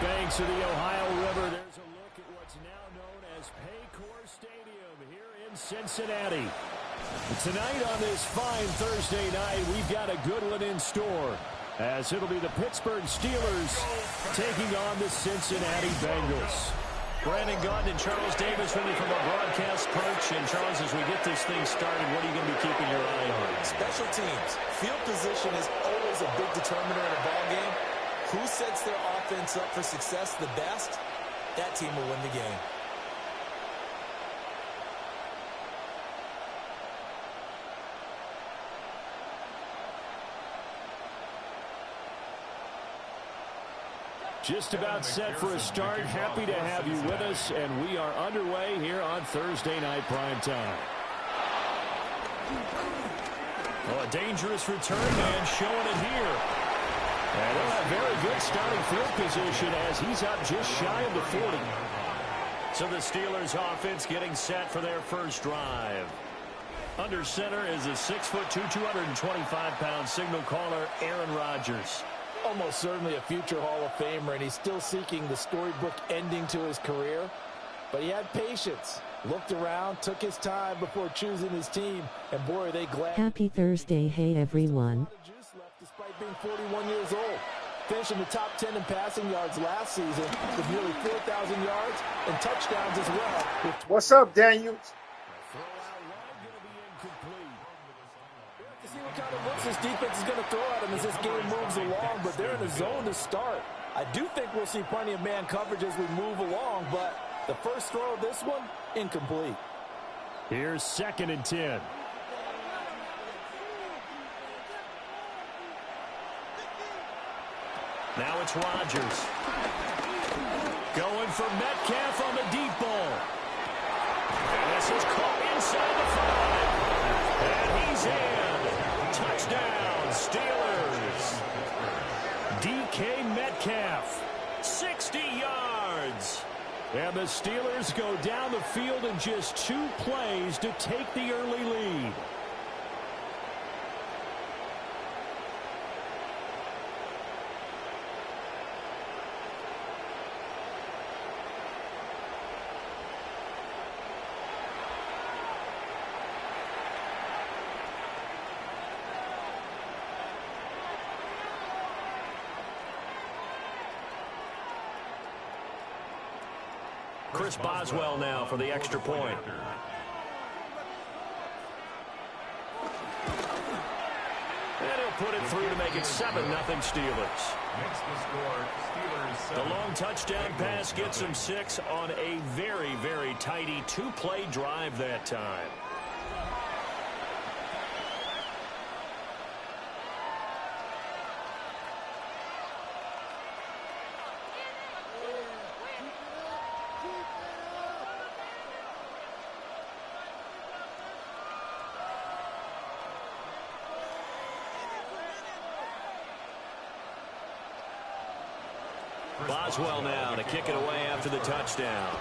banks of the Ohio River, there's a look at what's now known as Paycor Stadium here in Cincinnati. Tonight on this fine Thursday night, we've got a good one in store, as it'll be the Pittsburgh Steelers taking on the Cincinnati Bengals. Brandon Gaudin and Charles Davis with me from a broadcast perch. And Charles, as we get this thing started, what are you going to be keeping your eye on? Special teams. Field position is always a big determiner in a ball game. Who sets their offense up for success the best, that team will win the game. Just about set for a start. Happy to have you with us, and we are underway here on Thursday Night Primetime. Oh, a dangerous return man showing it here. And they'll have very good starting field position as he's up just shy of the 40. So the Steelers offense getting set for their first drive. Under center is a 6'2", 225-pound signal caller, Aaron Rodgers. Almost certainly a future Hall of Famer, and he's still seeking the storybook ending to his career. But he had patience, looked around, took his time before choosing his team, and boy, are they glad. Happy Thursday, hey everyone. Despite being 41 years old, finishing the top 10 in passing yards last season with nearly 4,000 yards and touchdowns as well. What's up, Daniels? See what kind of looks this defense is going to throw at him as this game moves along, but they're in a zone to start. I do think we'll see plenty of man coverage as we move along, but the first throw of this one, incomplete. Here's 2nd and 10. Now it's Rodgers. Going for Metcalf on the deep ball. And this is caught inside the 5. And he's in. Touchdown, Steelers. DK Metcalf, 60 yards. And the Steelers go down the field in just 2 plays to take the early lead. Chris Boswell now for the extra point. And he'll put it through to make it 7-0 Steelers. The long touchdown pass gets him 6 on a very, very tidy 2-play drive that time. Boswell now to kick it away after the touchdown.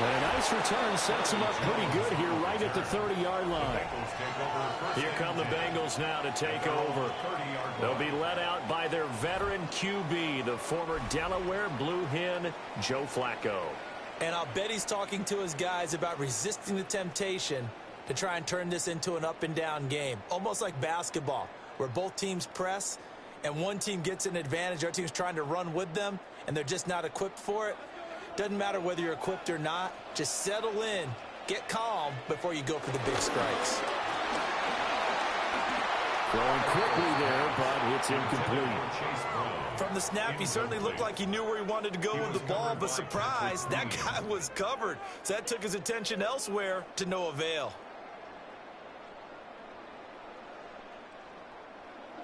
And a nice return sets him up pretty good here right at the 30-yard line. Here come the Bengals now to take over. They'll be led out by their veteran QB, the former Delaware Blue Hen, Joe Flacco. And I'll bet he's talking to his guys about resisting the temptation to try and turn this into an up-and-down game, almost like basketball, where both teams press and one team gets an advantage. Our team's trying to run with them, and they're just not equipped for it. Doesn't matter whether you're equipped or not. Just settle in, get calm before you go for the big strikes. Going quickly there, but it's incomplete. From the snap, he certainly looked like he knew where he wanted to go with the ball, but surprise, that guy was covered. So that took his attention elsewhere to no avail.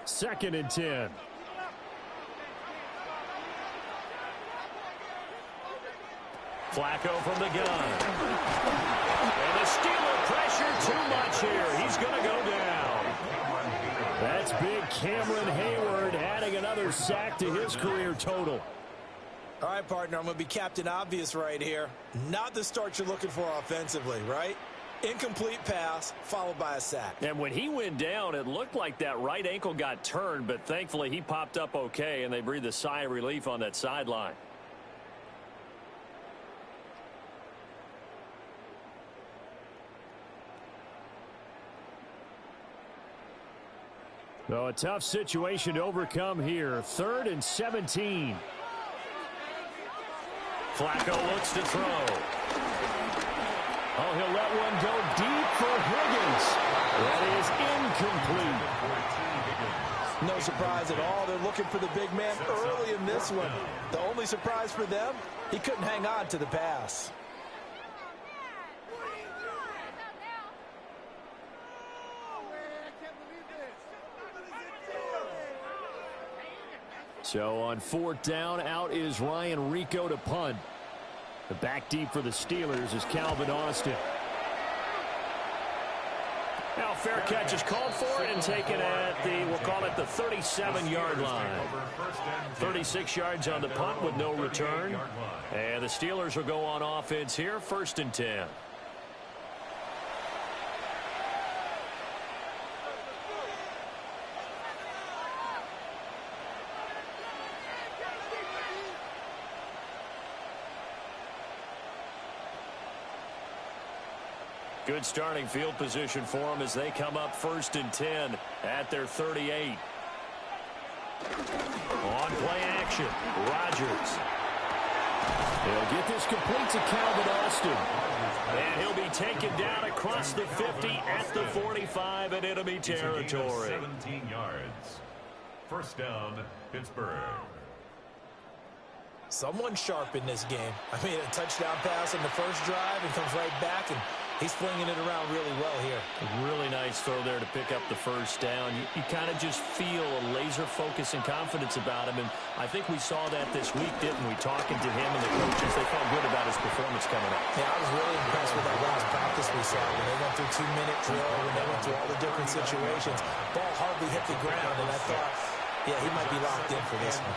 2nd and 10. Flacco from the gun. And the Steeler pressure too much here. He's going to go down. That's big Cameron Hayward adding another sack to his career total. All right, partner, I'm going to be Captain Obvious right here. Not the start you're looking for offensively, right? Incomplete pass, followed by a sack. And when he went down, it looked like that right ankle got turned, but thankfully he popped up okay, and they breathed a sigh of relief on that sideline. So a tough situation to overcome here. 3rd and 17. Flacco looks to throw. Oh, he'll let one go deep for Higgins. That is incomplete. No surprise at all. They're looking for the big man early in this one. The only surprise for them, he couldn't hang on to the pass. So on 4th down, out is Ryan Rico to punt. The back deep for the Steelers is Calvin Austin. Now fair catch is called for and taken at the, we'll call it the 37-yard line. 36 yards on the punt with no return. And the Steelers will go on offense here, 1st and 10. Good starting field position for them as they come up 1st and 10 at their 38. On play action, Rodgers. They'll get this complete to Calvin Austin. And he'll be taken down across the 50 at the 45 in enemy territory. 17 yards. 1st down, Pittsburgh. Someone sharp in this game. I mean, a touchdown pass on the first drive and comes right back, and he's flinging it around really well here. Really nice throw there to pick up the 1st down. You kind of just feel a laser focus and confidence about him, and I think we saw that this week, didn't we? Talking to him and the coaches, they felt good about his performance coming up. Yeah, I was really impressed with that last practice we saw when they went through 2-minute drill, when they went through all the different situations. Ball hardly hit the ground, and I thought, yeah, he might be locked in for this one.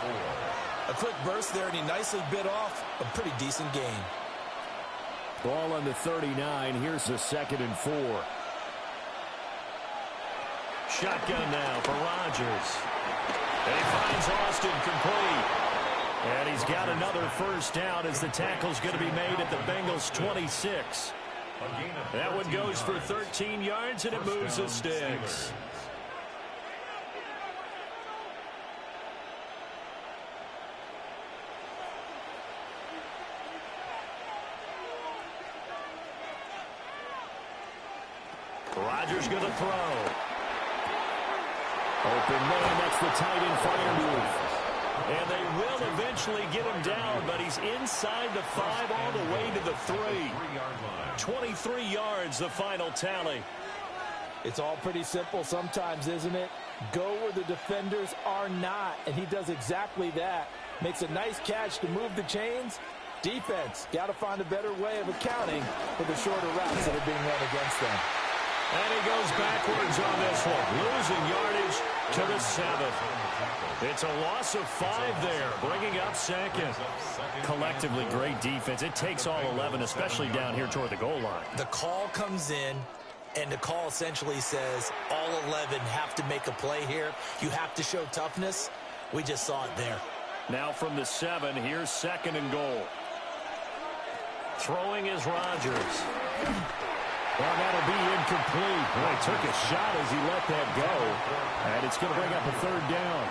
A quick burst there, and he nicely bit off a pretty decent gain. Ball on the 39. Here's the 2nd and 4. Shotgun now for Rodgers. And he finds Austin complete. And he's got another 1st down as the tackle's going to be made at the Bengals 26. That one goes for 13 yards, and it moves the sticks. Rodgers going to throw. Open man, that's the tight end fire move. And they will eventually get him down, but he's inside the 5 all the way to the 3. 23 yards, the final tally. It's all pretty simple sometimes, isn't it? Go where the defenders are not, and he does exactly that. Makes a nice catch to move the chains. Defense, got to find a better way of accounting for the shorter routes that are being run against them. And he goes backwards on this one, losing yardage to the 7. It's a loss of 5 there, bringing up 2nd. Collectively, great defense. It takes all 11, especially down here toward the goal line. The call comes in, and the call essentially says all 11 have to make a play here. You have to show toughness. We just saw it there. Now from the 7, here's 2nd and goal. Throwing is Rodgers. Well, that'll be incomplete. Boy, took a shot as he let that go. And it's going to bring up a 3rd down.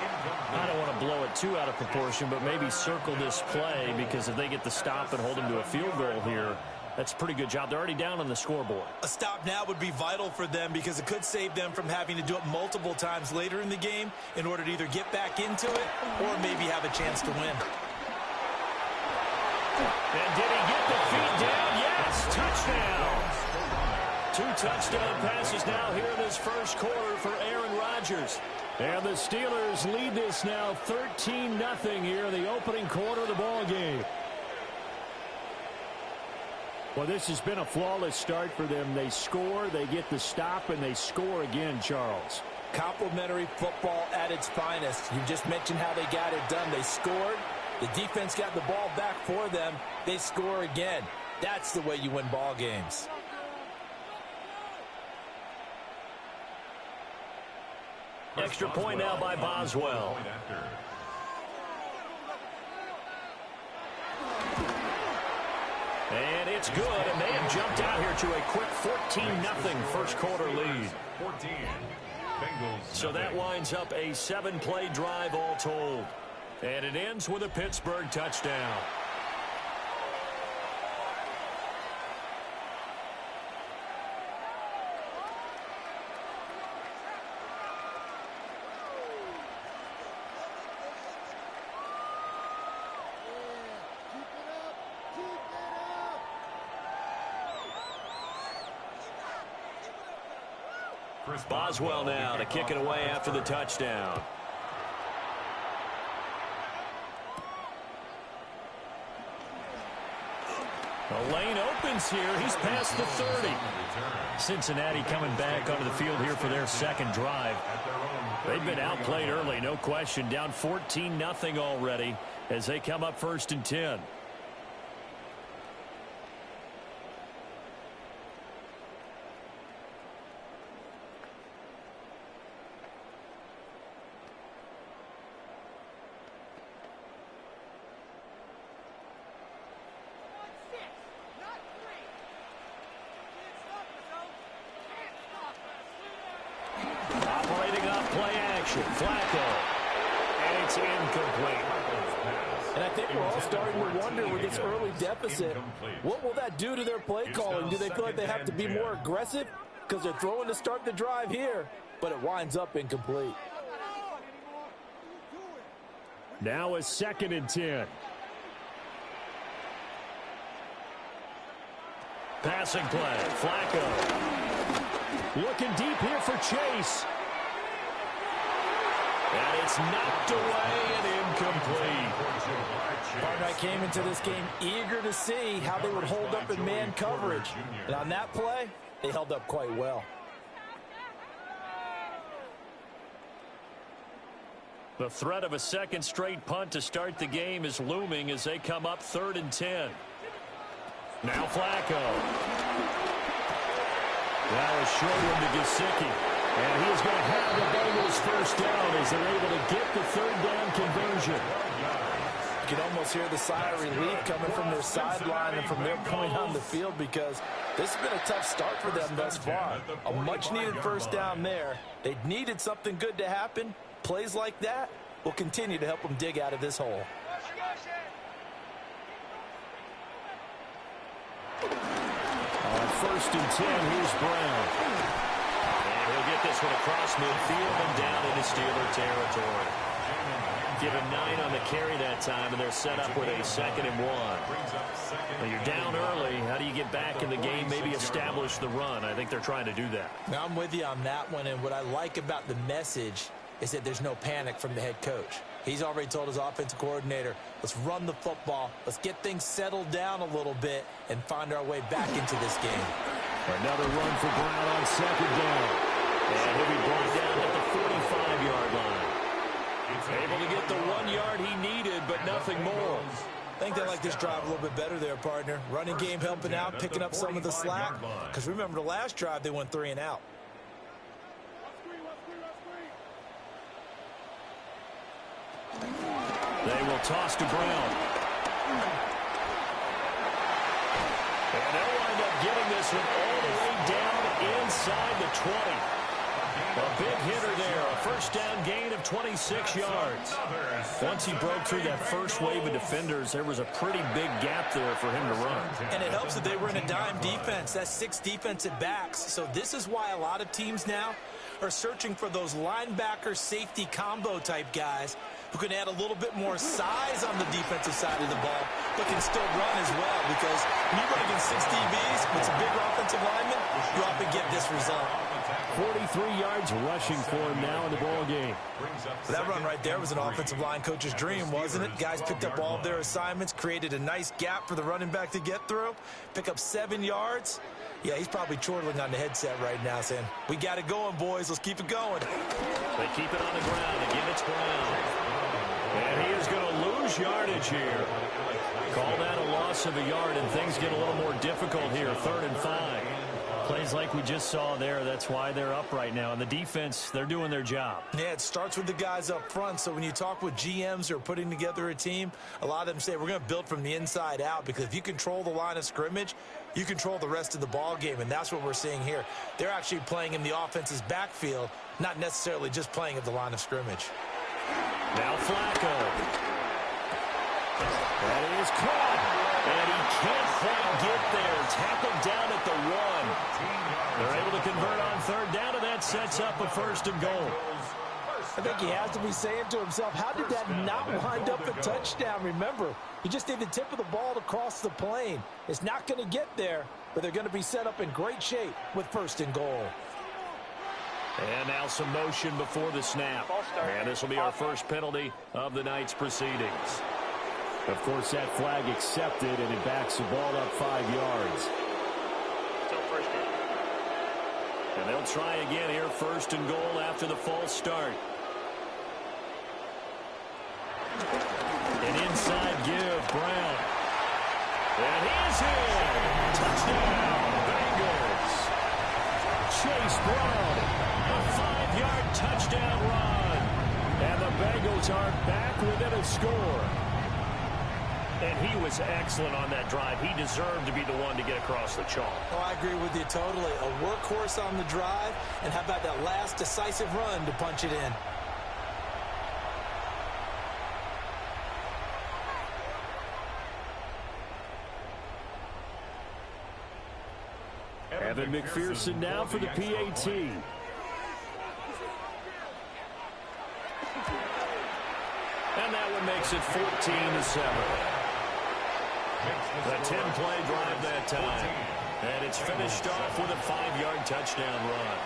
I don't want to blow it too out of proportion, but maybe circle this play, because if they get the stop and hold him to a field goal here, that's a pretty good job. They're already down on the scoreboard. A stop now would be vital for them, because it could save them from having to do it multiple times later in the game in order to either get back into it or maybe have a chance to win. And did he get the feet down? Yes, touchdown. 2 touchdown passes now here in this 1st quarter for Aaron Rodgers. And the Steelers lead this now 13-0 here in the opening quarter of the ball game. Well, this has been a flawless start for them. They score, they get the stop, and they score again, Charles. Complimentary football at its finest. You just mentioned how they got it done. They scored. The defense got the ball back for them. They score again. That's the way you win ball games. Extra point now by Boswell. And it's good, and they have jumped out here to a quick 14-0 first quarter lead. 14. Bengals. So that winds up a 7-play drive all told. And it ends with a Pittsburgh touchdown. Boswell now to kick it away after the touchdown. The lane opens here. He's past the 30. Cincinnati coming back onto the field here for their second drive. They've been outplayed early, no question. Down 14-0 already as they come up 1st and 10. Flacco, and it's incomplete. And I think we're all starting to wonder with this early deficit, what will that do to their play calling? Do they feel like they have to be more aggressive because they're throwing to start the drive here, but it winds up incomplete? Now a 2nd and 10. Passing play, Flacco. Looking deep here for Chase. And it's knocked away and incomplete. Partner, I came into this game eager to see how they would hold up in man coverage. And on that play, they held up quite well. The threat of a second straight punt to start the game is looming as they come up 3rd and 10. Now Flacco. Now a short one to Gesicki. And he is going to have the Bengals first down as they're able to get the 3rd down conversion. You can almost hear the sigh of relief coming from their sideline and from their point on the field because this has been a tough start for them thus far. A much-needed first down there. They needed something good to happen. Plays like that will continue to help them dig out of this hole. On 1st and 10, here's Brown. He'll get this one across midfield and down into Steeler territory. Give him 9 on the carry that time, and they're set up with a 2nd and 1. Well, you're down early. How do you get back in the game, maybe establish the run? I think they're trying to do that. Now, I'm with you on that one, and what I like about the message is that there's no panic from the head coach. He's already told his offensive coordinator, let's run the football, let's get things settled down a little bit, and find our way back into this game. Another run for Brown on 2nd down. And he'll be brought down at the 45-yard line. Able to get the 1 yard he needed, but nothing more. I think they like this drive a little bit better there, partner. Running game helping out, picking up some of the slack. Because remember, the last drive, they went 3 and out. They will toss to Brown. And they'll wind up getting this one all the way down inside the 20. A big hitter there, a first down gain of 26 yards. Once he broke through that first wave of defenders, there was a pretty big gap there for him to run. And it helps that they were in a dime defense. That's 6 defensive backs. So this is why a lot of teams now are searching for those linebacker safety combo type guys who can add a little bit more size on the defensive side of the ball, but can still run as well, because when you run against 6 DBs with some bigger offensive linemen, you often get this result. 43 yards rushing for him now in the ball game. That run right there was an offensive line coach's dream, wasn't it? Guys picked up all of their assignments, created a nice gap for the running back to get through, pick up 7 yards. Yeah, he's probably chortling on the headset right now saying, we got it going, boys. Let's keep it going. They keep it on the ground. Again, it's Brown. And he is going to lose yardage here. Call that a loss of a yard, and things get a little more difficult here. 3rd and 5. Plays like we just saw there, that's why they're up right now. And the defense, they're doing their job. Yeah, it starts with the guys up front. So when you talk with GMs who are putting together a team, a lot of them say we're going to build from the inside out, because if you control the line of scrimmage, you control the rest of the ball game, and that's what we're seeing here. They're actually playing in the offense's backfield, not necessarily just playing at the line of scrimmage. Now Flacco. That is caught. And he can't quite get there. Tackled down at the 1. They're able to convert on third down, and that sets up a 1st and goal. I think he has to be saying to himself, how did that not wind up a touchdown? Remember, he just did the tip of the ball to cross the plane. It's not going to get there, but they're going to be set up in great shape with 1st and goal. And now some motion before the snap. And this will be our first penalty of the night's proceedings. Of course, that flag accepted, and it backs the ball up 5 yards. And they'll try again here, 1st and goal after the false start. An inside give, Brown. And he's in. Touchdown, Bengals. Chase Brown, a 5-yard touchdown run. And the Bengals are back within a score. And he was excellent on that drive. He deserved to be the one to get across the chalk. Oh, I agree with you totally. A workhorse on the drive, and how about that last decisive run to punch it in? Evan McPherson now for the PAT. And that one makes it 14-7. A 10-play drive that time. And it's finished off with a 5-yard touchdown run.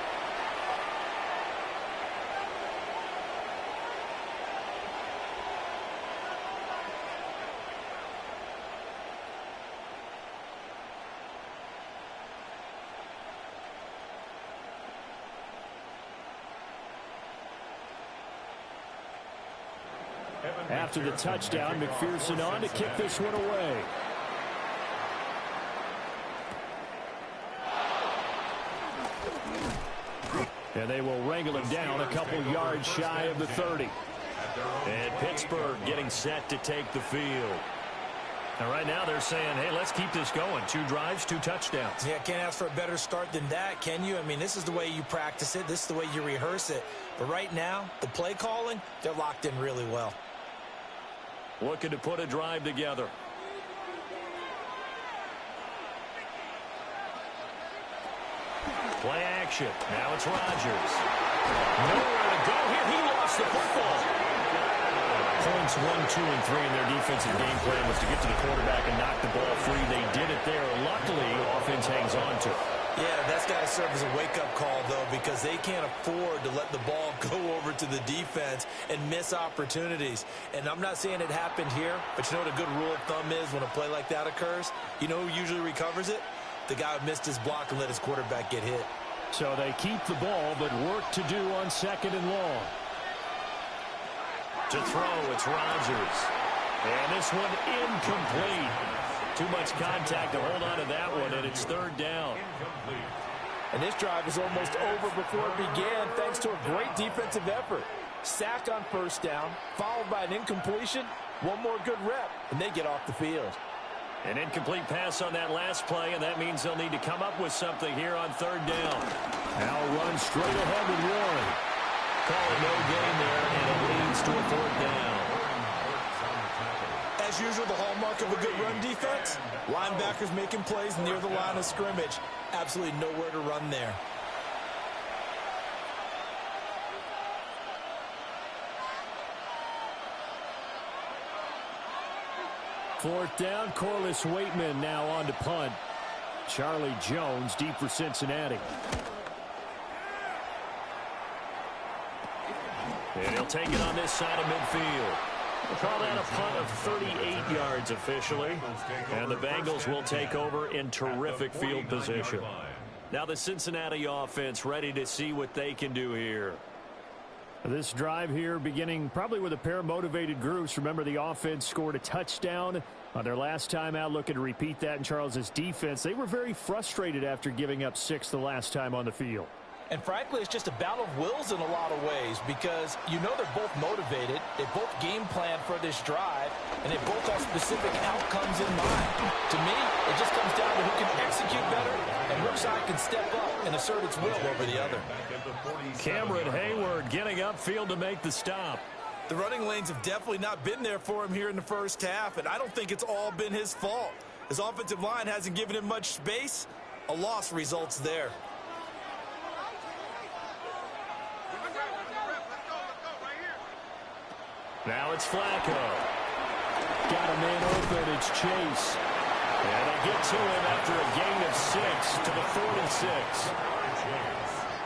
After the touchdown, McPherson on to kick this one away. And they will wrangle him down a couple yards shy of the 30. And Pittsburgh getting set to take the field. And right now they're saying, hey, let's keep this going. 2 drives, 2 touchdowns. Yeah, can't ask for a better start than that, can you? I mean, this is the way you practice it. This is the way you rehearse it. But right now, the play calling, they're locked in really well. Looking to put a drive together. Play action. Now it's Rodgers. Nowhere to go here. He lost the football. Points 1, 2, and 3 in their defensive game plan was to get to the quarterback and knock the ball free. They did it there. Luckily, offense hangs on to it. Yeah, that's got to serve as a wake-up call, though, because they can't afford to let the ball go over to the defense and miss opportunities. And I'm not saying it happened here, but you know what a good rule of thumb is when a play like that occurs? You know who usually recovers it? The guy who missed his block and let his quarterback get hit. So they keep the ball, but work to do on 2nd and long. To throw, it's Rodgers. And this one incomplete. Too much contact to hold on to that one, and it's 3rd down. And this drive is almost over before it began, thanks to a great defensive effort. Sack on 1st down, followed by an incompletion. One more good rep, and they get off the field. An incomplete pass on that last play, and that means they'll need to come up with something here on 3rd down. Now run straight ahead with Warren. Call it no gain there, and it leads to a 4th down. As usual, the hallmark of a good run defense, linebackers making plays near the line of scrimmage. Absolutely nowhere to run there. Fourth down, Corliss Waitman now on to punt. Charlie Jones deep for Cincinnati. And he'll take it on this side of midfield. We'll call that a punt of 38 yards officially. And the Bengals will take over in terrific field position. Now the Cincinnati offense ready to see what they can do here. This drive here beginning probably with a pair of motivated groups. Remember, the offense scored a touchdown on their last time out, looking to repeat that in Charles's defense. They were very frustrated after giving up 6 the last time on the field. And frankly, it's just a battle of wills in a lot of ways because you know they're both motivated. They both game plan for this drive, and they both have specific outcomes in mind. To me, it just comes down to who can execute better and which side can step up and assert its will over the other. Cameron Hayward getting upfield to make the stop. The running lanes have definitely not been there for him here in the first half, and I don't think it's all been his fault. His offensive line hasn't given him much space. A loss results there. Now it's Flacco. Got a man open. It's Chase. And they get to him after a gain of 6 to the 46.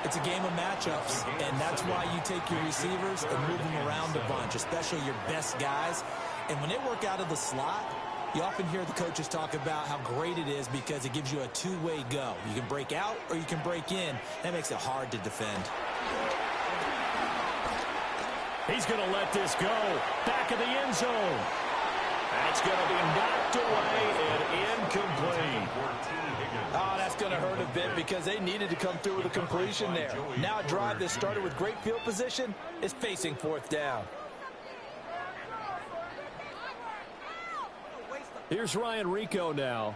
It's a game of matchups, and that's why you take your receivers and move them around a bunch, especially your best guys. And when they work out of the slot, you often hear the coaches talk about how great it is because it gives you a two-way go. You can break out or you can break in. That makes it hard to defend. He's going to let this go. Back of the end zone. That's going to be knocked away and incomplete. Oh, that's going to hurt a bit because they needed to come through with a completion there. Now a drive that started with great field position is facing 4th down. Here's Ryan Rico now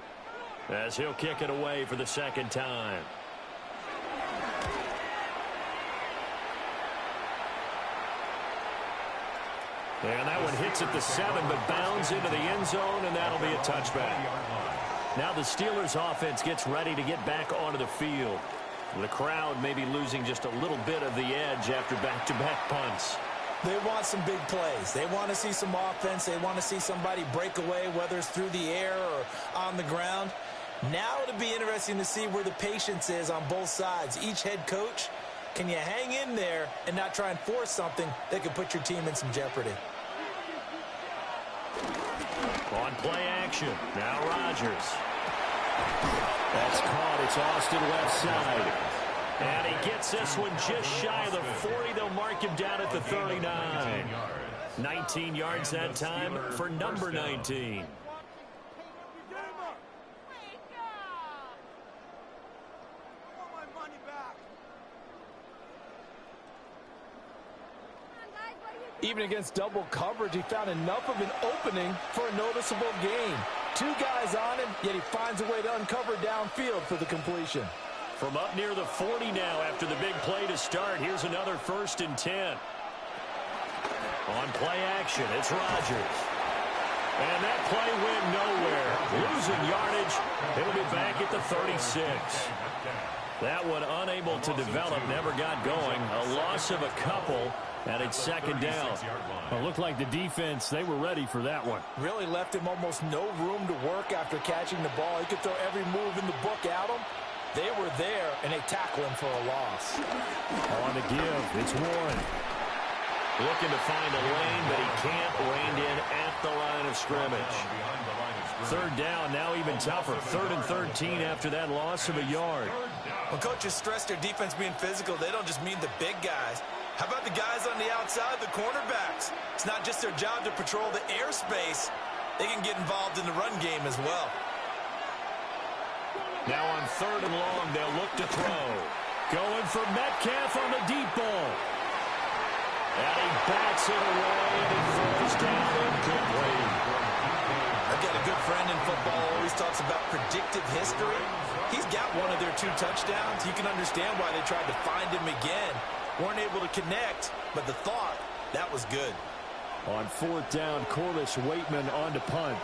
as he'll kick it away for the second time. And that one hits at the 7, but bounds into the end zone, and that'll be a touchback. Now the Steelers offense gets ready to get back onto the field. The crowd may be losing just a little bit of the edge after back-to-back punts. They want some big plays. They want to see some offense. They want to see somebody break away, whether it's through the air or on the ground. Now it'll be interesting to see where the patience is on both sides. Each head coach, can you hang in there and not try and force something that could put your team in some jeopardy? On play action, now Rodgers. That's caught. It's Austin left side. And he gets this one just shy of the 40. They'll mark him down at the 39. 19 yards that time for number 19. Even against double coverage, he found enough of an opening for a noticeable gain. 2 guys on him, yet he finds a way to uncover downfield for the completion. From up near the 40 now after the big play to start. Here's another 1st and 10. On play action, it's Rodgers. And that play went nowhere. Losing yardage. It'll be back at the 36. That one unable to develop, never got going. A loss of a couple. And it's 2nd down. Well, it looked like the defense, they were ready for that one. Really left him almost no room to work after catching the ball. He could throw every move in the book at him. They were there, and they tackle him for a loss. On the give, it's Warren. Looking to find a lane, but he can't. Reined in at the line of scrimmage. 3rd down, now even tougher. 3rd and 13 after that loss of a yard. When coaches stress their defense being physical, they don't just mean the big guys. How about the guys on the outside, the cornerbacks? It's not just their job to patrol the airspace. They can get involved in the run game as well. Now on 3rd and long, they'll look to throw. Going for Metcalf on the deep ball. And he bats it away, and it falls down incomplete. I've got a good friend in football who always talks about predictive history. He's got one of their 2 touchdowns. You can understand why they tried to find him again. Weren't able to connect, but the thought, that was good. On 4th down, Corliss Waitman on to punt.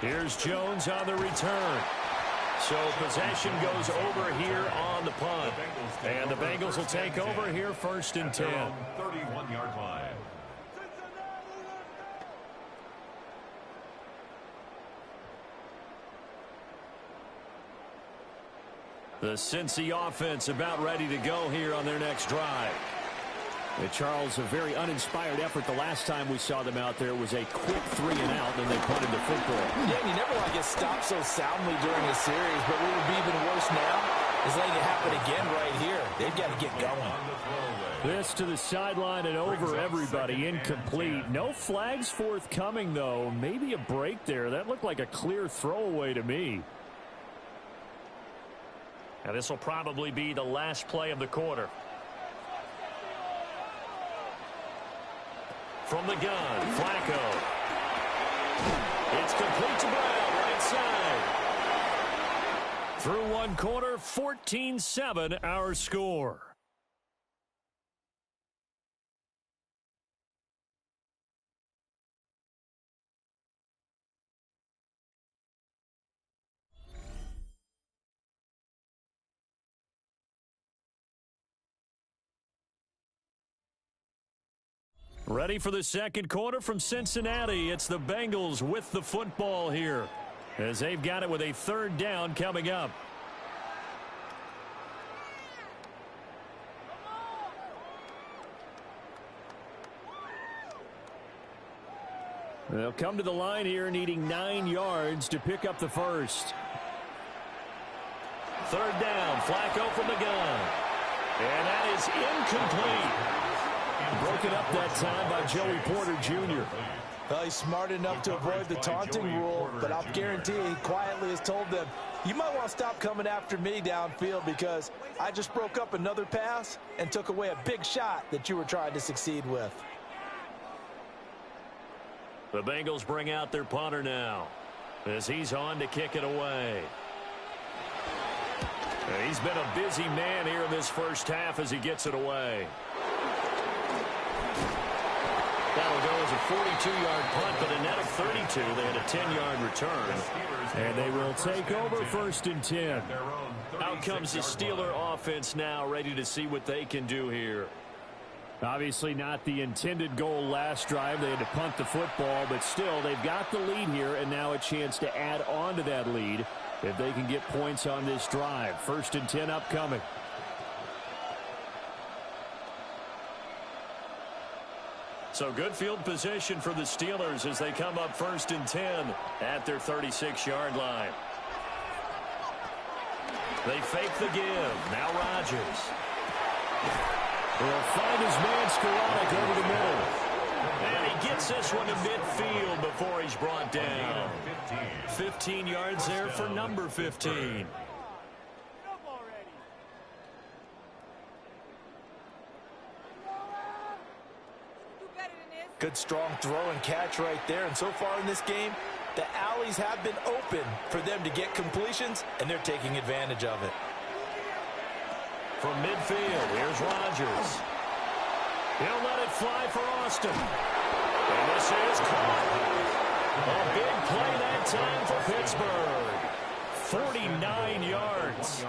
Here's Jones on the return. So possession goes over here on the punt. And the Bengals will take over here 1st and 10. 31-yard line. The Cincy offense about ready to go here on their next drive. And Charles, a very uninspired effort the last time we saw them out there was a quick 3 and out, and they punted the football. Yeah, and you never want to get stopped so soundly during a series, but what would be even worse now is letting it happen again right here. They've got to get going. This to the sideline and over everybody. Incomplete. No flags forthcoming, though. Maybe a break there. That looked like a clear throwaway to me. Now this will probably be the last play of the quarter. From the gun, Flacco. It's complete to Brown, right side. Through one quarter, 14-7 our score. Ready for the second quarter from Cincinnati. It's the Bengals with the football here, as they've got it with a third down coming up. They'll come to the line here needing 9 yards to pick up the first. Third down, Flacco from the gun. And that is incomplete. Broken up that time by Joey Porter Jr. Well, he's smart enough to avoid the taunting rule, but I'll guarantee he quietly has told them, you might want to stop coming after me downfield because I just broke up another pass and took away a big shot that you were trying to succeed with. The Bengals bring out their punter now as he's on to kick it away. And he's been a busy man here in this first half as he gets it away. That'll go as a 42-yard punt, but a net of 32. They had a 10-yard return. And they will take over first and 10. Out comes the Steeler offense now, ready to see what they can do here. Obviously not the intended goal last drive. They had to punt the football, but still they've got the lead here, and now a chance to add on to that lead if they can get points on this drive. First and 10 upcoming. So good field position for the Steelers as they come up first and 10 at their 36-yard line. They fake the give. Now Rodgers. He'll find his man Skoranek over the middle. And he gets this one to midfield before he's brought down. 15 yards there for number 15. Good strong throw and catch right there. And so far in this game, the alleys have been open for them to get completions, and they're taking advantage of it. From midfield, here's Rodgers. He'll let it fly for Austin. And this is caught. A big play that time for Pittsburgh. 49 yards.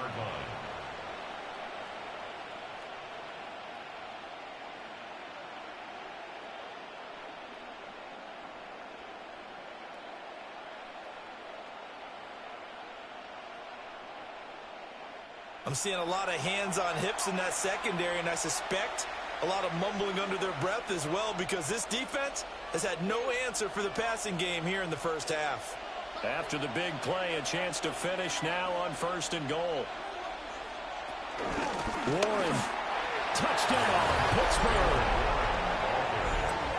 I'm seeing a lot of hands on hips in that secondary, and I suspect a lot of mumbling under their breath as well because this defense has had no answer for the passing game here in the first half. After the big play, a chance to finish now on first and goal. Warren, touchdown, Pittsburgh.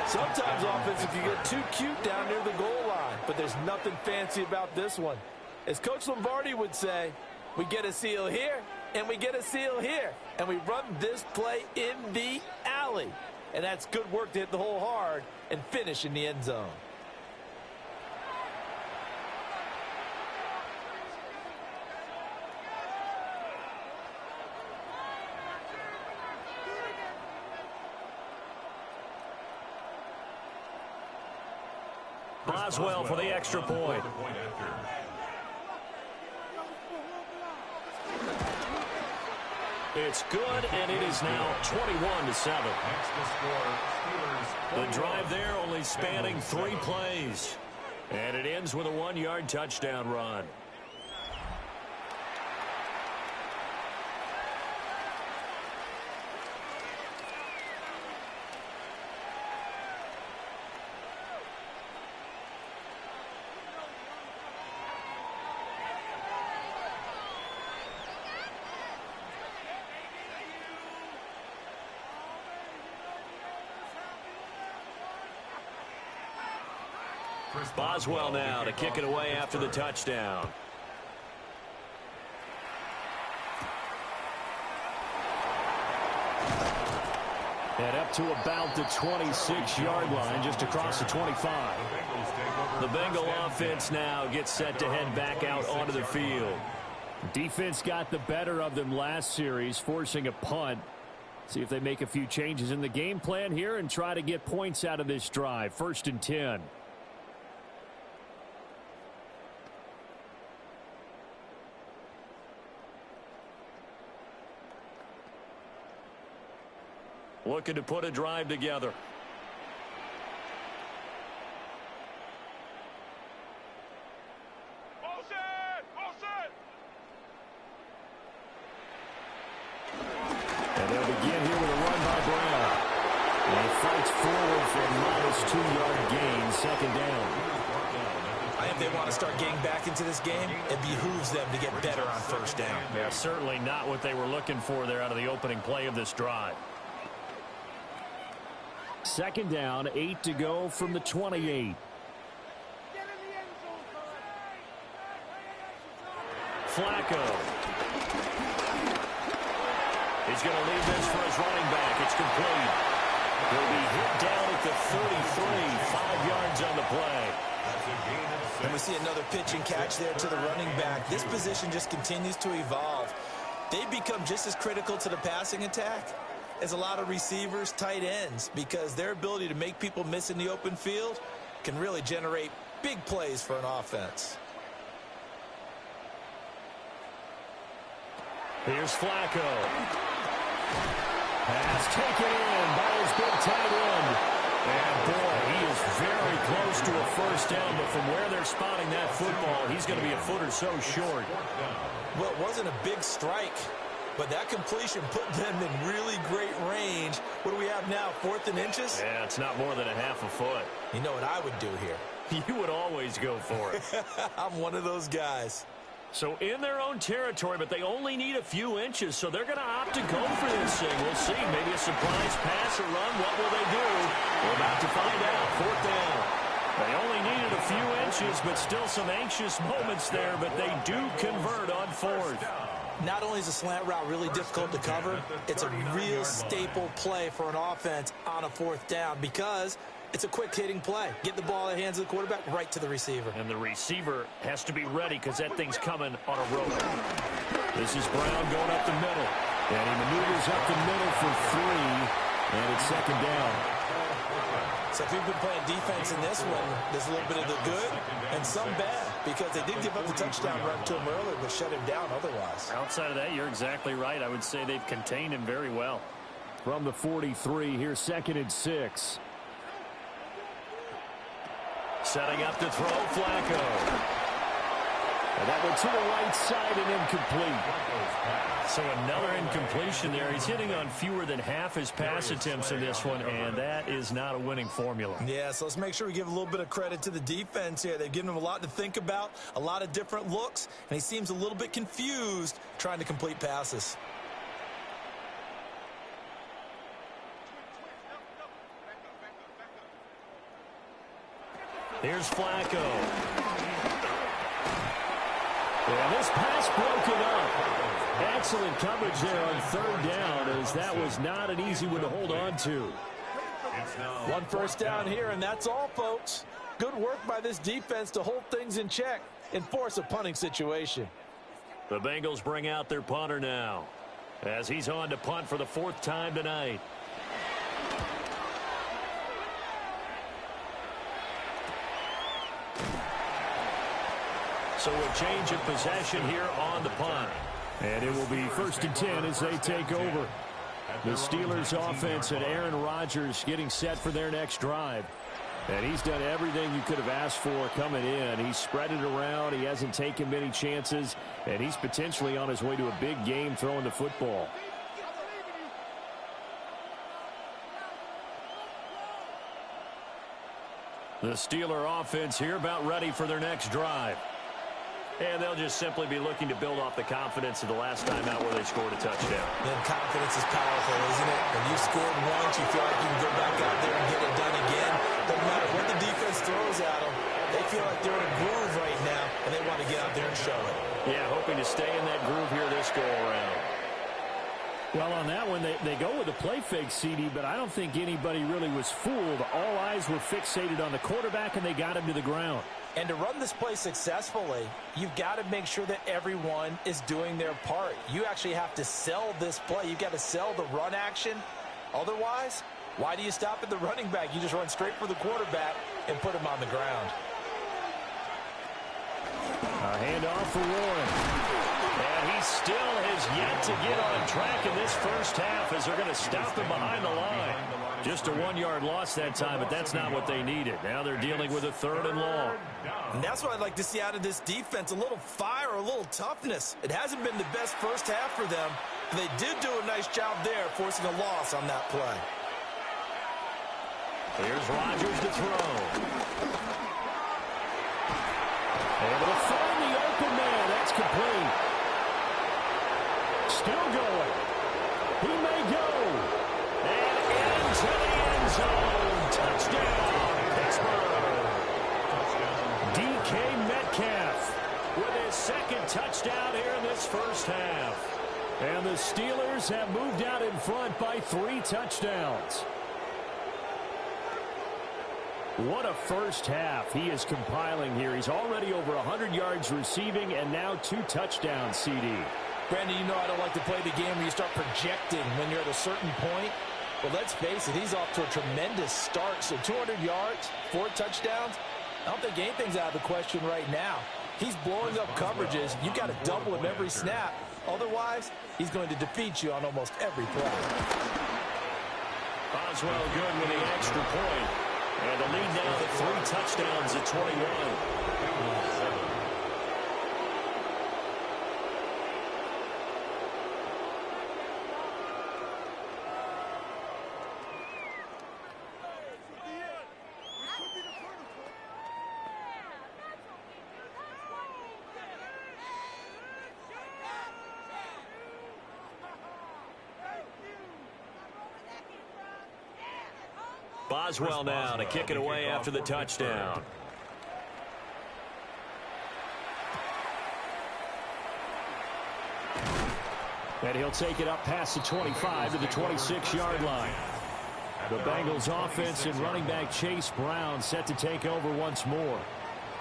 Sometimes offense, if you get too cute down near the goal line, but there's nothing fancy about this one. As Coach Lombardi would say, we get a seal here, and we get a seal here, and we run this play in the alley. And that's good work to hit the hole hard and finish in the end zone. Boswell for the extra point. It's good, and it is now 21-7. The drive there only spanning 3 plays. And it ends with a 1-yard touchdown run. Boswell now to kick it away after the touchdown. And up to about the 26-yard line, just across the 25. The Bengal offense now gets set to head back out onto the field. Defense got the better of them last series, forcing a punt. See if they make a few changes in the game plan here and try to get points out of this drive. 1st and 10. Looking to put a drive together. And they'll begin here with a run by Brown. And he fights forward for a modest 2-yard gain, 2nd down. I think they want to start getting back into this game. It behooves them to get better on 1st down. Yeah, certainly not what they were looking for there out of the opening play of this drive. 2nd down, 8 to go from the 28. Flacco. He's going to leave this for his running back. It's complete. He'll be hit down at the 43, 5 yards on the play. And we see another pitch and catch there to the running back. This position just continues to evolve. They become just as critical to the passing attack as a lot of receivers, tight ends, because their ability to make people miss in the open field can really generate big plays for an offense. Here's Flacco. Pass taken in by his big tight end. And boy, he is very close to a 1st down, but from where they're spotting that football, he's going to be a foot or so short. Well, it wasn't a big strike, but that completion put them in really great range. What do we have now, 4th and inches? Yeah, it's not more than a half a foot. You know what I would do here? You would always go for it. I'm one of those guys. So in their own territory, but they only need a few inches, so they're going to opt to go for this thing. We'll see. Maybe a surprise pass or run. What will they do? We're about to find out. 4th down. They only needed a few inches, but still some anxious moments there, but they do convert on 4th. Not only is a slant route really difficult to cover, it's a real staple play for an offense on a 4th down because it's a quick hitting play. Get the ball in the hands of the quarterback right to the receiver. And the receiver has to be ready because that thing's coming on a rope. This is Brown going up the middle. And he maneuvers up the middle for 3. And it's 2nd down. So if you've been playing defense in this one, there's a little bit of the good and some bad because they did give up the touchdown run to him earlier but shut him down otherwise. Outside of that, you're exactly right. I would say they've contained him very well. From the 43, here's 2nd and 6. Setting up to throw, Flacco. And that went to the right side and incomplete. So another incompletion there. He's hitting on fewer than half his pass attempts in this one, and that is not a winning formula. Yeah, so let's make sure we give a little bit of credit to the defense here. They've given him a lot to think about, a lot of different looks, and he seems a little bit confused trying to complete passes. Here's Flacco. Yeah, this pass broken up. Excellent coverage there on 3rd down, as that was not an easy one to hold on to. One 1st down here, and that's all, folks. Good work by this defense to hold things in check and force a punting situation. The Bengals bring out their punter now, as he's on to punt for the 4th time tonight. So a change of possession here on the punt. And it will be 1st and 10 as they take over. The Steelers offense and Aaron Rodgers getting set for their next drive. And he's done everything you could have asked for coming in. He's spread it around. He hasn't taken many chances. And he's potentially on his way to a big game throwing the football. The Steeler offense here about ready for their next drive. And they'll just simply be looking to build off the confidence of the last time out where they scored a touchdown. And confidence is powerful, isn't it? When you scored once, you feel like you can go back out there and get it done again. Doesn't matter what the defense throws at them. Well, on that one, they go with a play fake, CD, but I don't think anybody really was fooled. All eyes were fixated on the quarterback, and they got him to the ground. And to run this play successfully, you've got to make sure that everyone is doing their part. You actually have to sell this play. You've got to sell the run action. Otherwise, why do you stop at the running back? You just run straight for the quarterback and put him on the ground. A handoff for Warren. And he still has yet to get on track in this first half as they're going to stop him behind the line. Just a 1-yard loss that time, but that's not what they needed. Now they're dealing with a 3rd and long. And that's what I'd like to see out of this defense, a little fire, a little toughness. It hasn't been the best first half for them, but they did do a nice job there forcing a loss on that play. Here's Rodgers to throw. Able to find the open man. That's complete. Still going. He may go. And into the end zone. Touchdown, Pittsburgh. DK Metcalf with his 2nd touchdown here in this first half. And the Steelers have moved out in front by 3 touchdowns. What a first half he is compiling here. He's already over 100 yards receiving and now 2 touchdowns, CD. Brandon, you know I don't like to play the game where you start projecting when you're at a certain point. But let's face it, he's off to a tremendous start. So 200 yards, 4 touchdowns. I don't think anything's out of the question right now. He's blowing up coverages. You've got to double him every snap. Otherwise, he's going to defeat you on almost every play. Boswell good with the extra point. And the lead now to 3 touchdowns at 21. Boswell now to kick it away after the touchdown. And he'll take it up past the 25 to the 26-yard line. The Bengals offense and running back Chase Brown set to take over once more.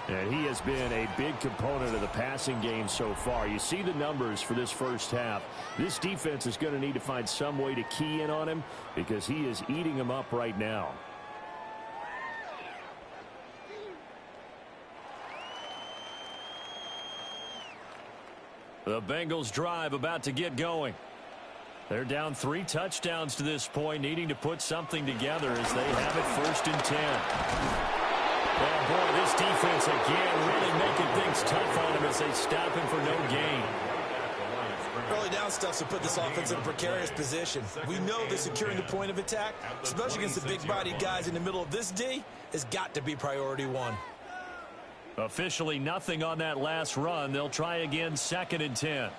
And he has been a big component of the passing game so far. You see the numbers for this first half. This defense is going to need to find some way to key in on him because he is eating them up right now. The Bengals drive about to get going. They're down 3 touchdowns to this point, needing to put something together as they have it 1st and 10. Oh, boy, this defense again really making things tough on him as they stop him for no gain. Early down stuff to put this offense in a precarious position. We know that securing the point of attack, especially against the big-bodied guys in the middle of this D, has got to be priority 1. Officially nothing on that last run. They'll try again 2nd and 10.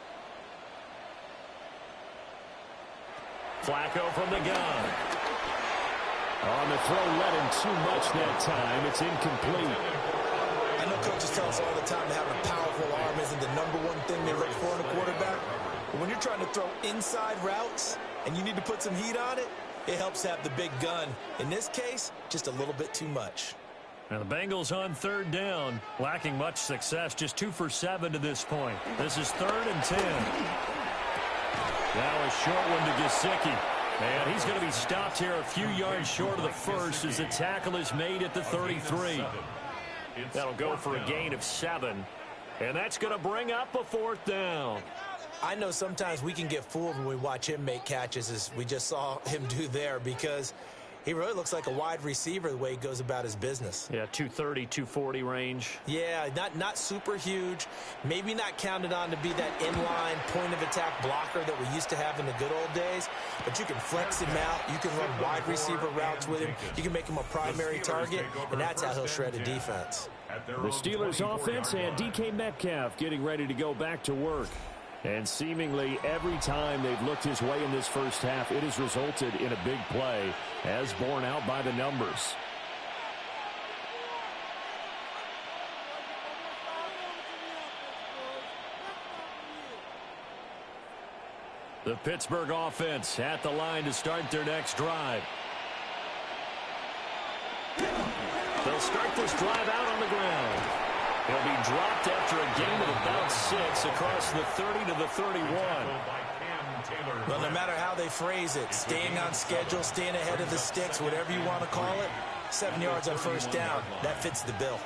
Flacco from the gun. On the throw, let him too much that time. It's incomplete. I know coaches tell us all the time that having a powerful arm isn't the #1 thing they look for in a quarterback. But when you're trying to throw inside routes and you need to put some heat on it, it helps have the big gun. In this case, just a little bit too much. And the Bengals on 3rd down, lacking much success, just 2 for 7 to this point. This is 3rd and 10. Now a short one to Gesicki. And he's going to be stopped here a few yards short of the first as the tackle is made at the 33. That'll go for a gain of 7. And that's going to bring up a 4th down. I know sometimes we can get fooled when we watch him make catches, as we just saw him do there, because he really looks like a wide receiver the way he goes about his business. Yeah, 230, 240 range. Yeah, not super huge. Maybe not counted on to be that inline point-of-attack blocker that we used to have in the good old days. But you can flex him out. You can run wide receiver routes with him. You can make him a primary target, and that's how he'll shred a defense. The Steelers offense and DK Metcalf getting ready to go back to work. And seemingly every time they've looked his way in this first half, it has resulted in a big play, as borne out by the numbers. The Pittsburgh offense at the line to start their next drive. They'll start this drive out on the ground. He'll be dropped after a gain of about 6 across the 30 to the 31. Well, no matter how they phrase it, staying on schedule, staying ahead of the sticks, whatever you want to call it, 7 yards on first down, that fits the bill.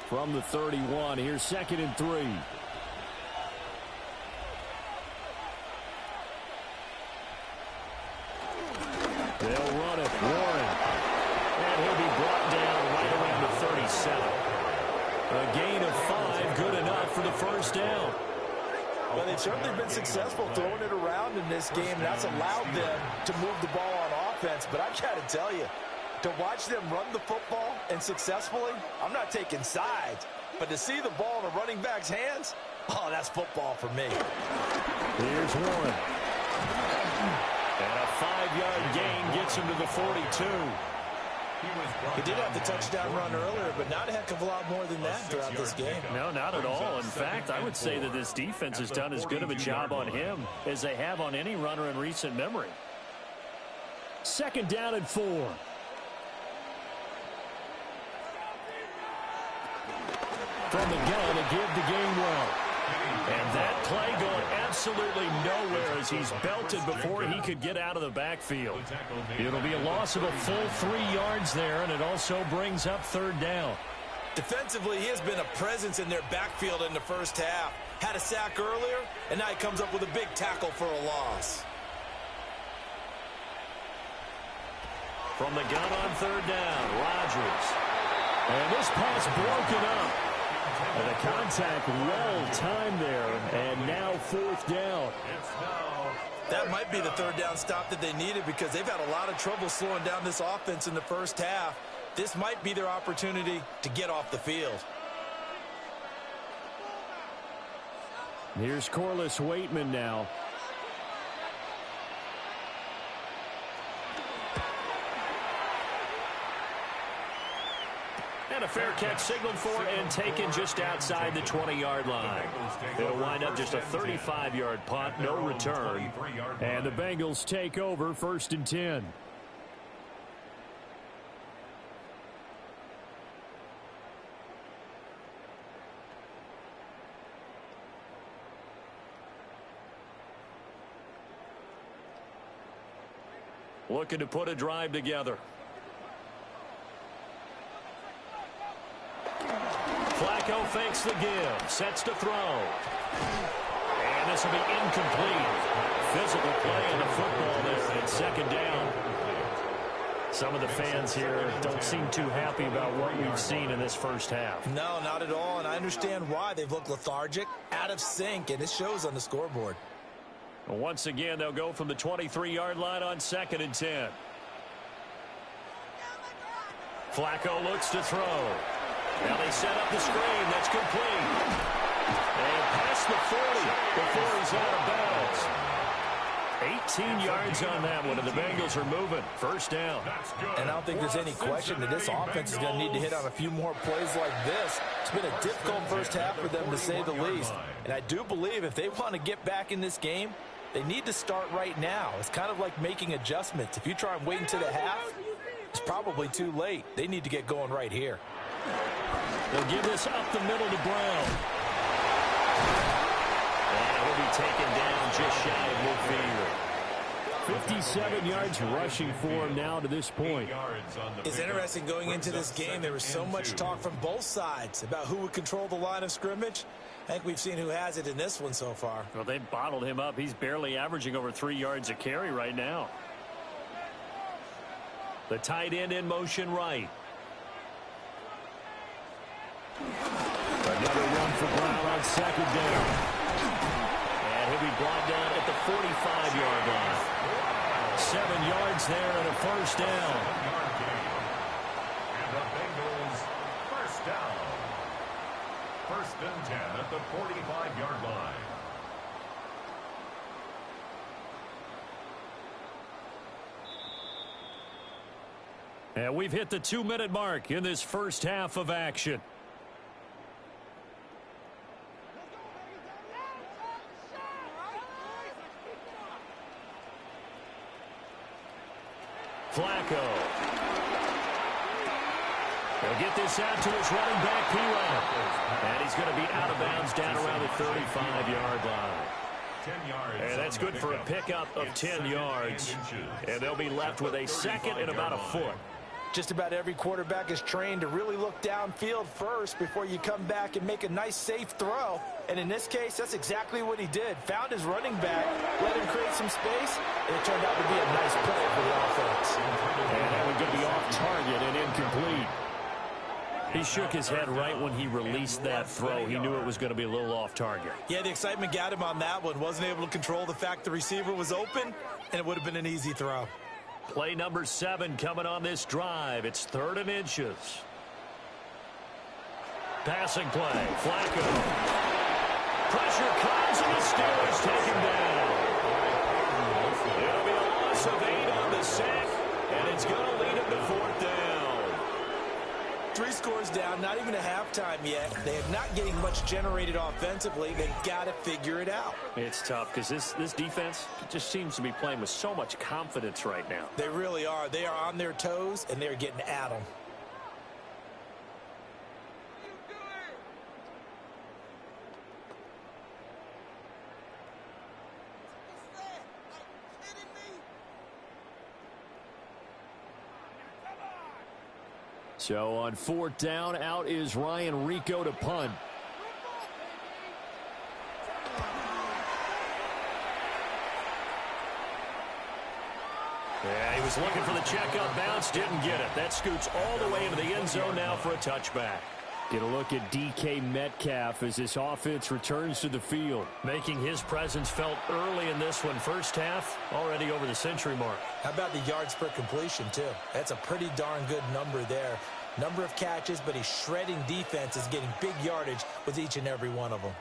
From the 31, here's 2nd and 3. They'll run it. Warren. And he'll be brought down right around the 37. A gain of 5, good enough for the first down. Well, they've certainly been successful throwing it around in this game, and that's allowed them to move the ball on offense. But I've got to tell you, to watch them run the football and successfully, I'm not taking sides. But to see the ball in a running back's hands, oh, that's football for me. Here's Warren. And a 5-yard gain gets him to the 42. He did have the touchdown run earlier, but not a heck of a lot more than that throughout this game. No, not at all. In fact, I would say that this defense has done as good of a job on him as they have on any runner in recent memory. 2nd down and 4. From the gun to give to Gainwell. And that play going absolutely nowhere as he's belted before he could get out of the backfield. It'll be a loss of a full 3 yards there, and it also brings up 3rd down. Defensively, he has been a presence in their backfield in the first half. Had a sack earlier, and now he comes up with a big tackle for a loss. From the gun on 3rd down, Rodgers. And this pass broken up. And the contact well timed there, and now 4th down. That might be the 3rd down stop that they needed because they've had a lot of trouble slowing down this offense in the first half. This might be their opportunity to get off the field. Here's Corliss Waitman now. And a fair catch signaled for and taken just outside the 20-yard line. It'll wind up just a 35-yard punt, no return. And the Bengals take over 1st and 10. Looking to put a drive together. Flacco fakes the give, sets to throw. And this will be incomplete. Physical play on the football there at 2nd down. Some of the fans here don't seem too happy about what we've seen in this first half. No, not at all, and I understand why. They've looked lethargic, out of sync, and it shows on the scoreboard. Once again, they'll go from the 23-yard line on 2nd and 10. Flacco looks to throw. Now they set up the screen. That's complete. And past the 40 before he's out of bounds. 18 yards on that one, and the Bengals are moving. 1st down. And I don't think there's any question that this offense is going to need to hit on a few more plays like this. It's been a difficult first half for them, to say the least. And I do believe if they want to get back in this game, they need to start right now. It's kind of like making adjustments. If you try and wait until the half, it's probably too late. They need to get going right here. They'll give this up the middle to Brown. And he'll be taken down just shy of midfield. 57 yards rushing for him now to this point. It's interesting going into this game. There was so much talk from both sides about who would control the line of scrimmage. I think we've seen who has it in this one so far. Well, they bottled him up. He's barely averaging over 3 yards a carry right now. The tight end in motion right. Another one for Brown on 2nd down. And he'll be brought down at the 45-yard line. 7 yards there and a 1st down. And the Bengals, 1st down. 1st and 10 at the 45-yard line. And we've hit the 2-minute mark in this first half of action. Flacco. He'll get this out to his running back, P-Ryan. And he's going to be out of bounds down around the 35-yard line. 10 yards. And that's good for a pickup of 10 yards. And they'll be left with a second and about a foot. Just about every quarterback is trained to really look downfield first before you come back and make a nice, safe throw. And in this case, that's exactly what he did. Found his running back, let him create some space, and it turned out to be a nice play for the offense. And that would be off target and incomplete. He shook his head right when he released that throw. He knew it was going to be a little off target. Yeah, the excitement got him on that one. Wasn't able to control the fact the receiver was open, and it would have been an easy throw. Play number 7 coming on this drive. It's 3rd and inches. Passing play. Flacco. Pressure comes, and the Steelers take him down. It'll be a loss of 8 on the sack, and it's going to lead him to 4th down. 3 scores down, not even a halftime yet. They are not getting much generated offensively. They've got to figure it out. It's tough because this defense just seems to be playing with so much confidence right now. They really are. They are on their toes, and they're getting at them. So on 4th down, out is Ryan Rico to punt. Yeah, he was looking for the checkup bounce, didn't get it. That scoots all the way into the end zone now for a touchback. Get a look at DK Metcalf as this offense returns to the field. Making his presence felt early in this one. First half, already over the century mark. How about the yards per completion, too? That's a pretty darn good number there. Number of catches, but he's shredding defenses, getting big yardage with each and every one of them.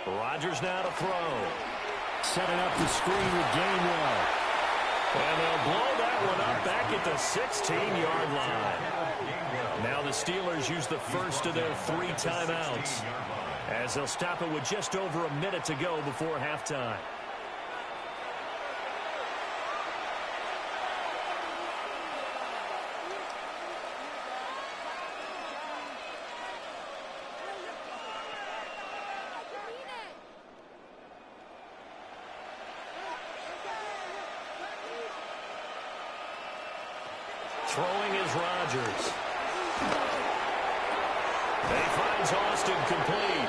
Rodgers now to throw. Setting up the screen with Gainwell. And they'll blow that one up back at the 16-yard line. Now the Steelers use the first of their 3 timeouts, as they'll stop it with just over a minute to go before halftime. Throwing is Rodgers. He finds Austin complete.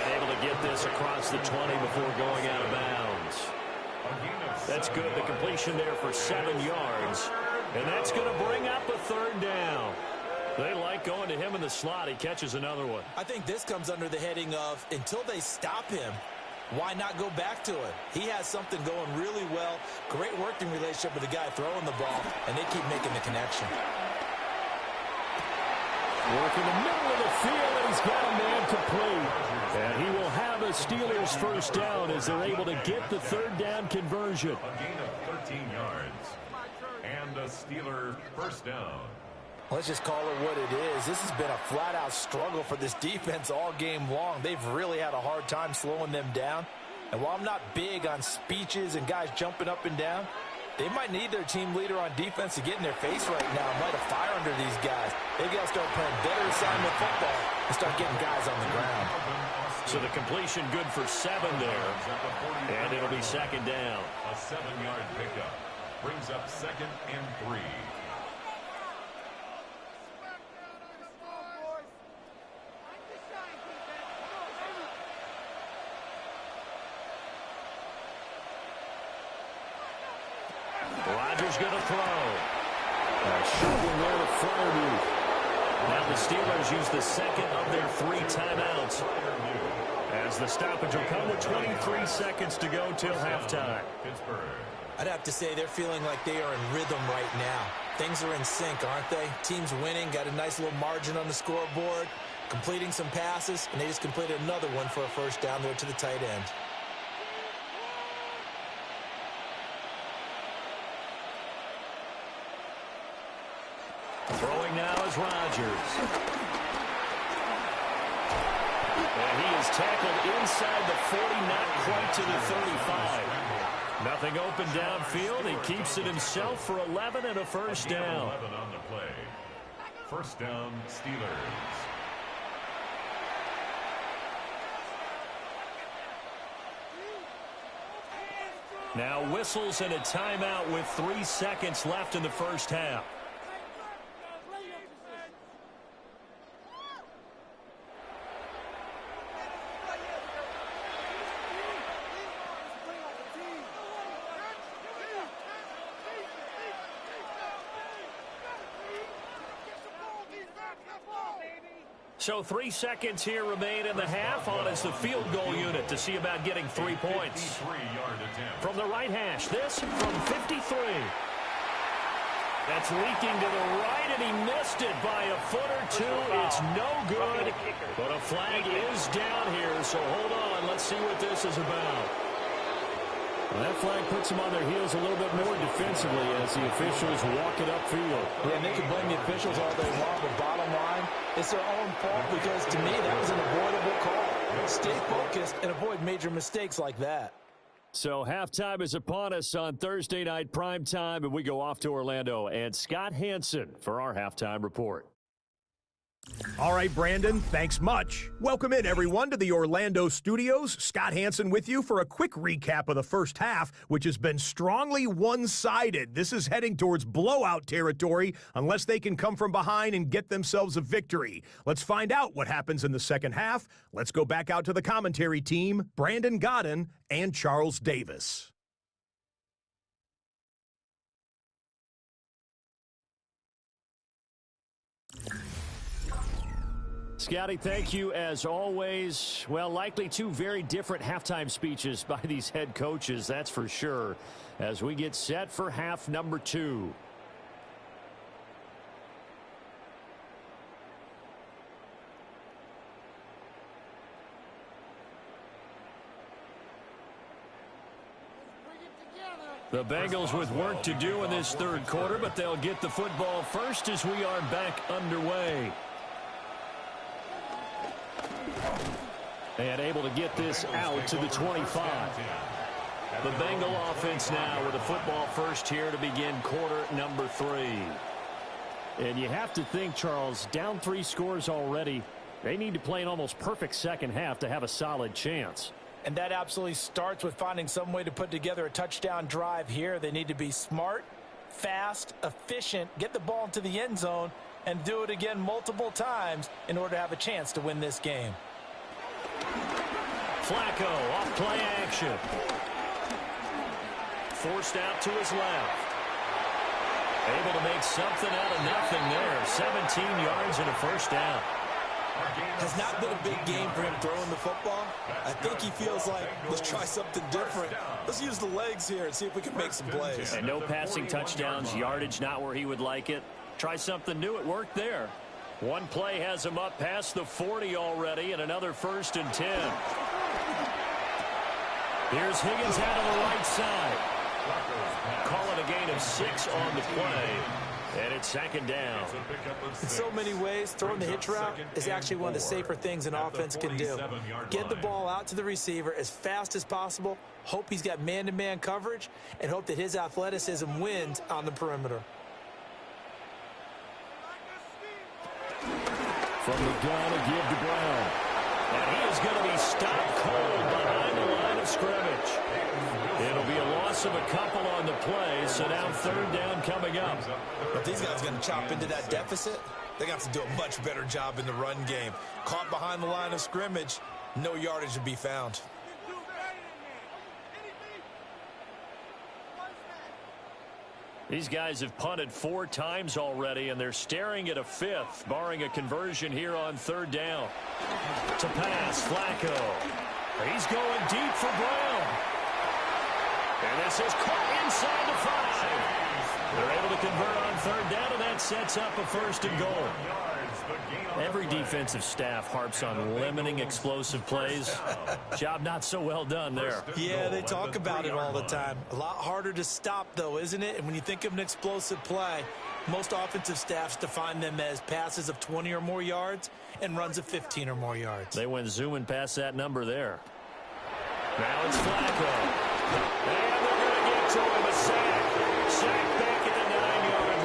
And able to get this across the 20 before going out of bounds. That's good. The completion there for 7 yards. And that's going to bring up a 3rd down. They like going to him in the slot. He catches another one. I think this comes under the heading of, until they stop him, why not go back to it? He has something going really well. Great working relationship with the guy throwing the ball, and they keep making the connection. Working the middle of the field, and he's got a man complete. And he will have a Steelers first down as they're able to get the 3rd down conversion. A gain of 13 yards. And a Steeler first down. Let's just call it what it is. This has been a flat-out struggle for this defense all game long. They've really had a hard time slowing them down. And while I'm not big on speeches and guys jumping up and down, they might need their team leader on defense to get in their face right now and light a fire under these guys. Maybe I'll start playing better assignment football and start getting guys on the ground. So the completion good for 7 there. And it'll be 2nd down. A 7-yard pickup brings up 2nd and 3. Rodgers going to throw. Shot one there to Freiermuth. Now the Steelers use the 2nd of their 3 timeouts, as the stoppage will come with 23 seconds to go till halftime. I'd have to say they're feeling like they are in rhythm right now. Things are in sync, aren't they? Team's winning, got a nice little margin on the scoreboard, completing some passes, and they just completed another one for a first down there to the tight end. Throwing now is Rodgers. tackled inside the 40, not quite to the 35. Nothing open downfield. He keeps it himself for 11 and a first down. 11 on the play. First down, Steelers. Now whistles and a timeout with 3 seconds left in the first half. So 3 seconds here remain in the half. On is the field goal unit to see about getting 3 points. From the right hash, this from 53. That's leaking to the right, and he missed it by a foot or two. It's no good, but a flag is down here, so hold on. Let's see what this is about. Well, that flag puts them on their heels a little bit more defensively as the officials walk it upfield. Yeah, and they can blame the officials all they want, but bottom line, it's their own fault because, to me, that was an avoidable call. Stay focused and avoid major mistakes like that. So halftime is upon us on Thursday night primetime, and we go off to Orlando. And Scott Hansen for our halftime report. All right, Brandon, thanks much. Welcome in, everyone, to the Orlando studios. Scott Hansen with you for a quick recap of the first half, which has been strongly one-sided. This is heading towards blowout territory unless they can come from behind and get themselves a victory. Let's find out what happens in the second half. Let's go back out to the commentary team, Brandon Godden and Charles Davis. Scotty, thank you as always. Well, likely two very different halftime speeches by these head coaches, that's for sure, as we get set for half number 2. The Bengals with work to do in this third quarter, but they'll get the football first as we are back underway. And able to get this out to the 25. The Bengal offense now with a football first here to begin quarter number 3. And you have to think, Charles, down 3 scores already. They need to play an almost perfect second half to have a solid chance. And that absolutely starts with finding some way to put together a touchdown drive here. They need to be smart, fast, efficient, get the ball into the end zone, and do it again multiple times in order to have a chance to win this game. Flacco off play action. Forced out to his left. Able to make something out of nothing there. 17 yards and a first down. Has not been a big game for him throwing the football. I think he feels like, let's try something different. Let's use the legs here and see if we can make some plays. And no passing touchdowns, yardage not where he would like it. Try something new. It worked there. One play has him up past the 40 already, and another 1st and 10. Here's Higgins out of the right side. Call it a gain of 6 on the play, and it's 2nd down. In so many ways, throwing the hitch route is actually one of the safer things an offense can do. Get the ball out to the receiver as fast as possible, hope he's got man-to-man coverage, and hope that his athleticism wins on the perimeter. From the gun, a give to Brown. And he is going to be stopped cold behind the line of scrimmage. It'll be a loss of a couple on the play, so now 3rd down coming up. If these guys are going to chop into that deficit, they got to do a much better job in the run game. Caught behind the line of scrimmage, no yardage to be found. These guys have punted 4 times already, and they're staring at a 5th, barring a conversion here on 3rd down. To pass, Flacco. He's going deep for Brown. And this is caught inside the 5. They're able to convert on 3rd down, and that sets up a 1st and goal. Every defensive staff harps on limiting explosive plays. Job not so well done there. Yeah, they talk about it all the time. A lot harder to stop, though, isn't it? And when you think of an explosive play, most offensive staffs define them as passes of 20 or more yards and runs of 15 or more yards. They went zooming past that number there. Now it's Flacco. And they're going to get to him. A sack. Sack back at the 9-yard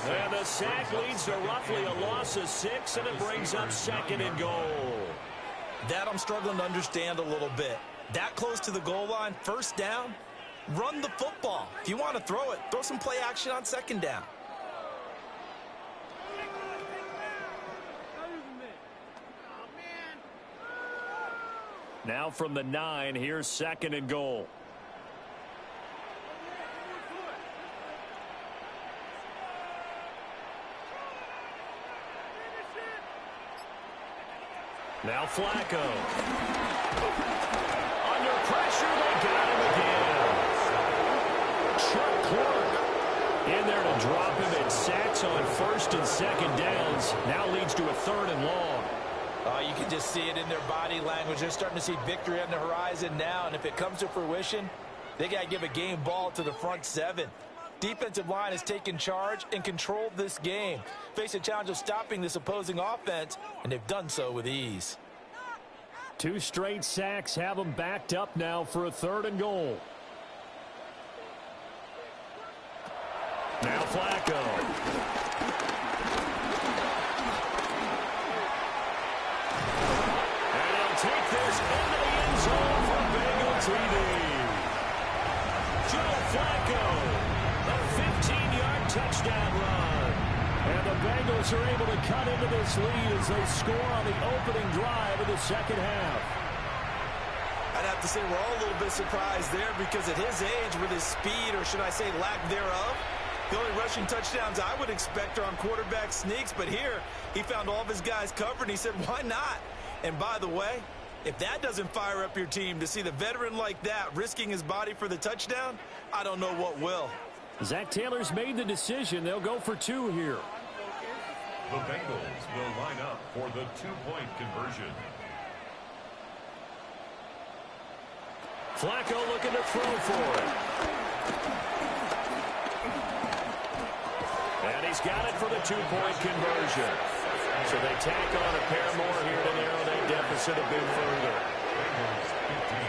line. And the sack leads to roughly a loss of 6, and it brings up 2nd and goal. That I'm struggling to understand a little bit. That close to the goal line, 1st down, run the football. If you want to throw it, throw some play action on 2nd down. Now from the 9, here's 2nd and goal. Now Flacco. Under pressure, they got him again. Chuck Clark in there to drop him, and sacks on 1st and 2nd downs. Now leads to a 3rd and long. You can just see it in their body language. They're starting to see victory on the horizon now, and if it comes to fruition, they got to give a game ball to the front 7. Defensive line has taken charge and controlled this game. Face a challenge of stopping this opposing offense, and they've done so with ease. 2 straight sacks have them backed up now for a 3rd and goal. Now Flacco. And he'll take this into the end zone for Bengal TD. Joe Flacco. A 15-yard touchdown run. And the Bengals are able to cut into this lead as they score on the opening drive of the 2nd half. I'd have to say we're all a little bit surprised there because at his age, with his speed, or should I say lack thereof, the only rushing touchdowns I would expect are on quarterback sneaks. But here, he found all of his guys covered, and he said, why not? And by the way, if that doesn't fire up your team to see the veteran like that risking his body for the touchdown, I don't know what will. Zach Taylor's made the decision. They'll go for 2 here. The Bengals will line up for the 2-point conversion. Flacco looking to throw for it. And he's got it for the 2-point conversion. So they tack on a pair more here to narrow that deficit a bit further. Bengals 15.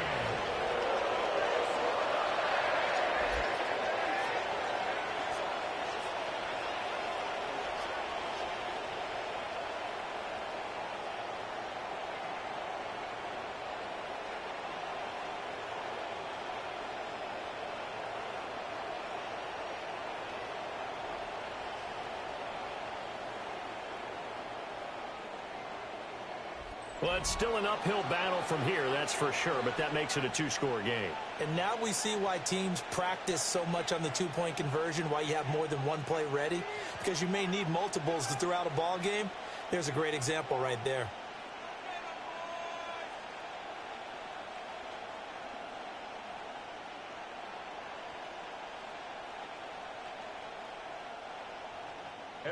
Well, it's still an uphill battle from here, that's for sure, but that makes it a 2-score game. And now we see why teams practice so much on the 2-point conversion, why you have more than one play ready, because you may need multiples to throw out a ball game. There's a great example right there.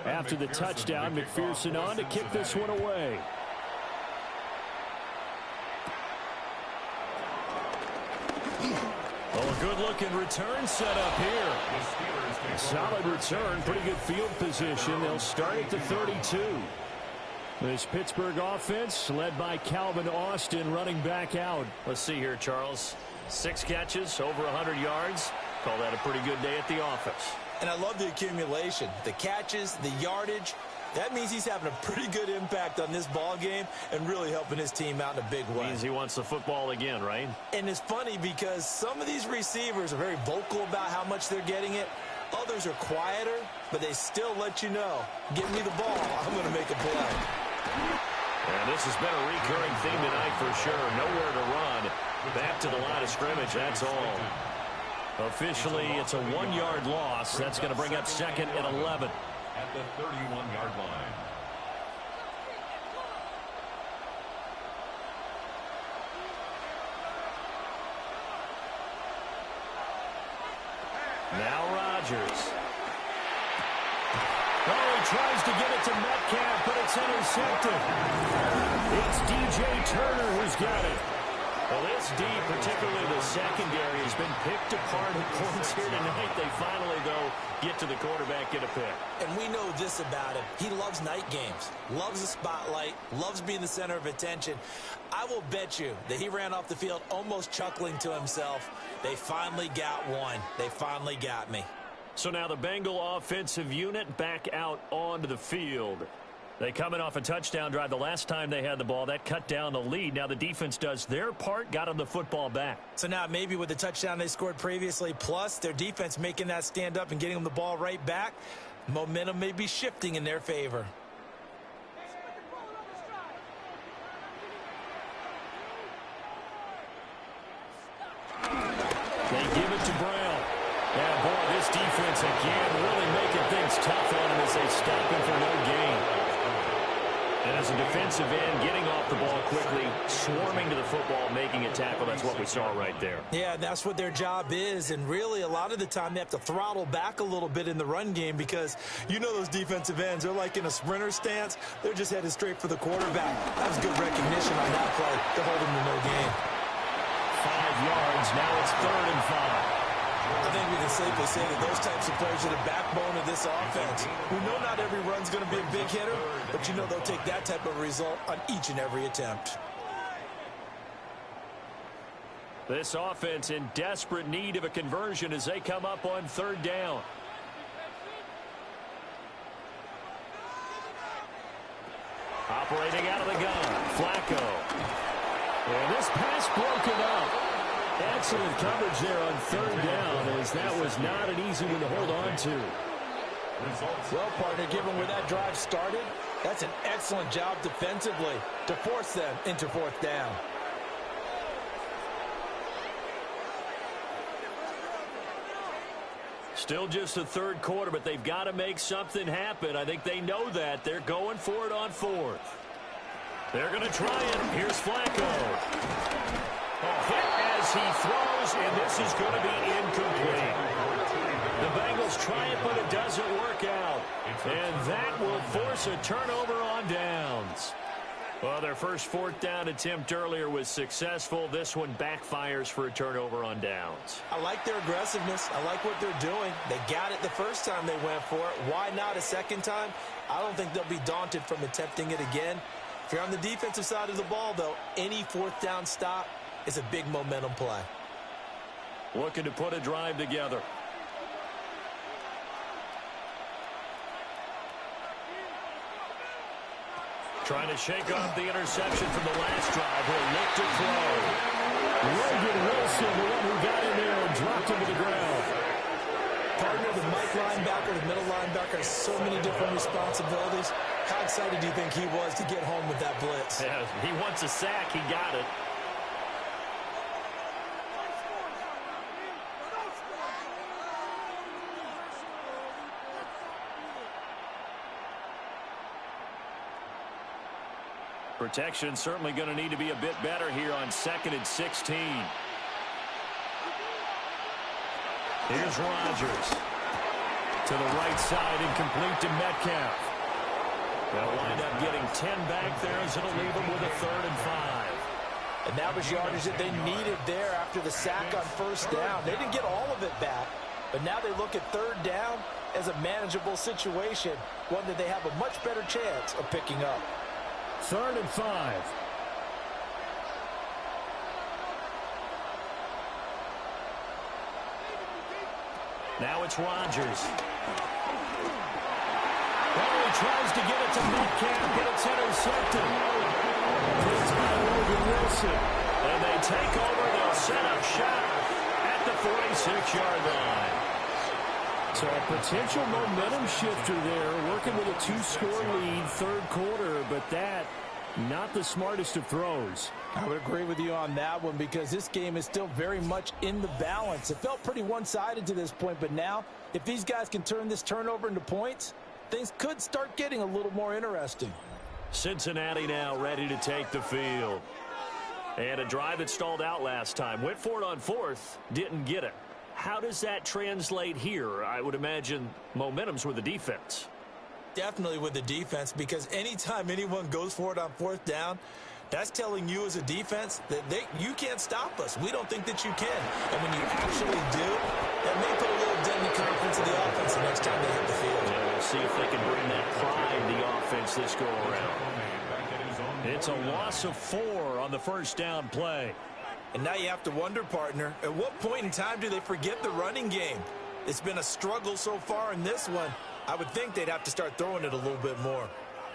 After the touchdown, McPherson on to kick this one away. Oh, a good-looking return set up here. Solid return, pretty good field position. They'll start at the 32. This Pittsburgh offense led by Calvin Austin running back out. Let's see here, Charles. 6 catches, over 100 yards. Call that a pretty good day at the office. And I love the accumulation, the catches, the yardage. That means he's having a pretty good impact on this ball game and really helping his team out in a big way. Means he wants the football again, right? And it's funny because some of these receivers are very vocal about how much they're getting it. Others are quieter, but they still let you know, give me the ball, I'm going to make a play. And this has been a recurring theme tonight for sure. Nowhere to run. Back to the line of scrimmage, that's all. Officially, it's a 1-yard loss. That's going to bring up 2nd and 11. At the 31-yard line. Now Rodgers. Oh, he tries to get it to Metcalf, but it's intercepted. It's DJ Turner who's got it. Well, this D, particularly the secondary, has been picked apart at points here tonight. They finally, though, get to the quarterback, get a pick. And we know this about him. He loves night games, loves the spotlight, loves being the center of attention. I will bet you that he ran off the field almost chuckling to himself. They finally got one. They finally got me. So now the Bengal offensive unit back out onto the field. They coming off a touchdown drive the last time they had the ball. That cut down the lead. Now the defense does their part, got them the football back. So now maybe with the touchdown they scored previously, plus their defense making that stand up and getting them the ball right back, momentum may be shifting in their favor. They give it to Brown. And boy, this defense again really making things tough on him as they stop him for no gain. And as a defensive end, getting off the ball quickly, swarming to the football, making a tackle. That's what we saw right there. Yeah, that's what their job is. And really, a lot of the time, they have to throttle back a little bit in the run game because you know those defensive ends, they're like in a sprinter stance. They're just headed straight for the quarterback. That was good recognition on that play to hold him to no gain. 5 yards. Now it's 3rd and 5. I think we can safely say that those types of players are the backbone of this offense. We know not every run's going to be a big hitter, but you know they'll take that type of result on each and every attempt. This offense in desperate need of a conversion as they come up on 3rd down. Operating out of the gun, Flacco. And this pass broken up. Excellent coverage there on 3rd down, as that was not an easy one to hold on to. Well, partner, given where that drive started, that's an excellent job defensively to force them into 4th down. Still just the 3rd quarter, but they've got to make something happen. I think they know that. They're going for it on 4th. They're going to try it. Here's Flacco. Hit as he throws, and this is going to be incomplete. The Bengals try it, but it doesn't work out. And that will force a turnover on downs. Well, their first 4th down attempt earlier was successful. This one backfires for a turnover on downs. I like their aggressiveness. I like what they're doing. They got it the first time they went for it. Why not a second time? I don't think they'll be daunted from attempting it again. If you're on the defensive side of the ball, though, any 4th down stop is a big momentum play. Looking to put a drive together. Trying to shake off the interception from the last drive. He'll look to throw. Logan Wilson, the one who got in there and dropped him to the ground. Partner, the Mike linebacker, the middle linebacker has so many different responsibilities. How excited do you think he was to get home with that blitz? Yeah, he wants a sack. He got it. Protection certainly going to need to be a bit better here on 2nd and 16. Here's Rodgers. To the right side and complete to Metcalf. They'll wind up getting 10 back there as it'll leave them with a 3rd and 5. And that was yardage that they needed there after the sack on 1st down. They didn't get all of it back, but now they look at 3rd down as a manageable situation, one that they have a much better chance of picking up. 3rd and 5. Now it's Rodgers. Oh, he tries to get it to Metcalf, but it's intercepted. It's by Logan Wilson. And they take over. They'll set up shop at the 46-yard line. So a potential momentum shifter there, working with a 2-score lead, 3rd quarter, but that, not the smartest of throws. I would agree with you on that one because this game is still very much in the balance. It felt pretty one-sided to this point, but now, if these guys can turn this turnover into points, things could start getting a little more interesting. Cincinnati now ready to take the field. And a drive that stalled out last time. Went for it on 4th, didn't get it. How does that translate here? I would imagine momentum's with the defense. Definitely with the defense, because anytime anyone goes for it on fourth down, that's telling you as a defense that you can't stop us. We don't think that you can. And when you actually do, that may put a little dent in the confidence of the offense the next time they hit the field. Yeah, we'll see if they can bring that pride in the offense this go around. It's a loss of 4 on the first down play. And now you have to wonder, partner, at what point in time do they forget the running game? It's been a struggle so far in this one. I would think they'd have to start throwing it a little bit more.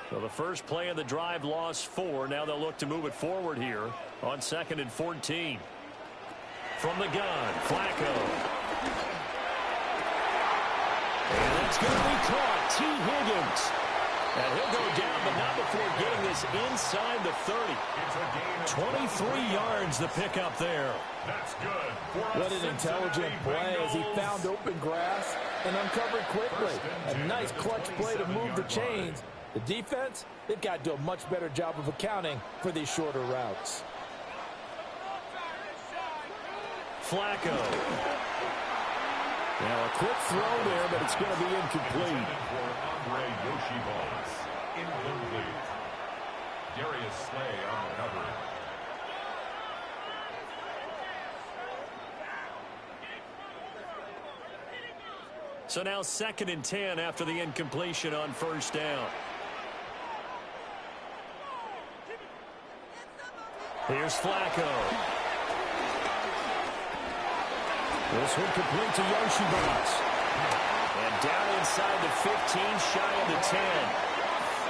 So the first play of the drive lost 4. Now they'll look to move it forward here on 2nd and 14. From the gun, Flacco. And that's going to be caught. T. Higgins. And he'll go down, but not before getting this inside the 30. 23 yards the pickup there. That's good. What an intelligent play as he found open grass and uncovered quickly. A nice clutch play to move the chains. The defense, they've got to do a much better job of accounting for these shorter routes. Flacco. Now a quick throw there, but it's going to be incomplete. Incomplete. Darius Slay on the coverage. So now 2nd and 10 after the incompletion on first down. Here's Flacco. This one complete to Yoshibas. And down inside the 15, shy of the 10.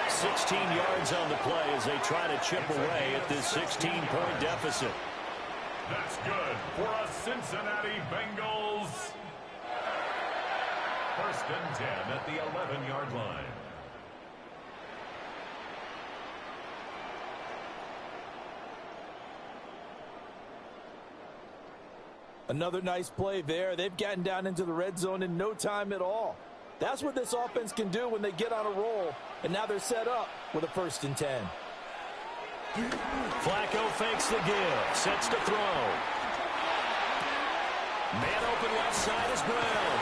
16 yards on the play as they try to chip away at this 16-point deficit. That's good for a Cincinnati Bengals. 1st and 10 at the 11-yard line. Another nice play there. They've gotten down into the red zone in no time at all. That's what this offense can do when they get on a roll. And now they're set up with a 1st and 10. Flacco fakes the give. Sets to throw. Man open left side is Brown.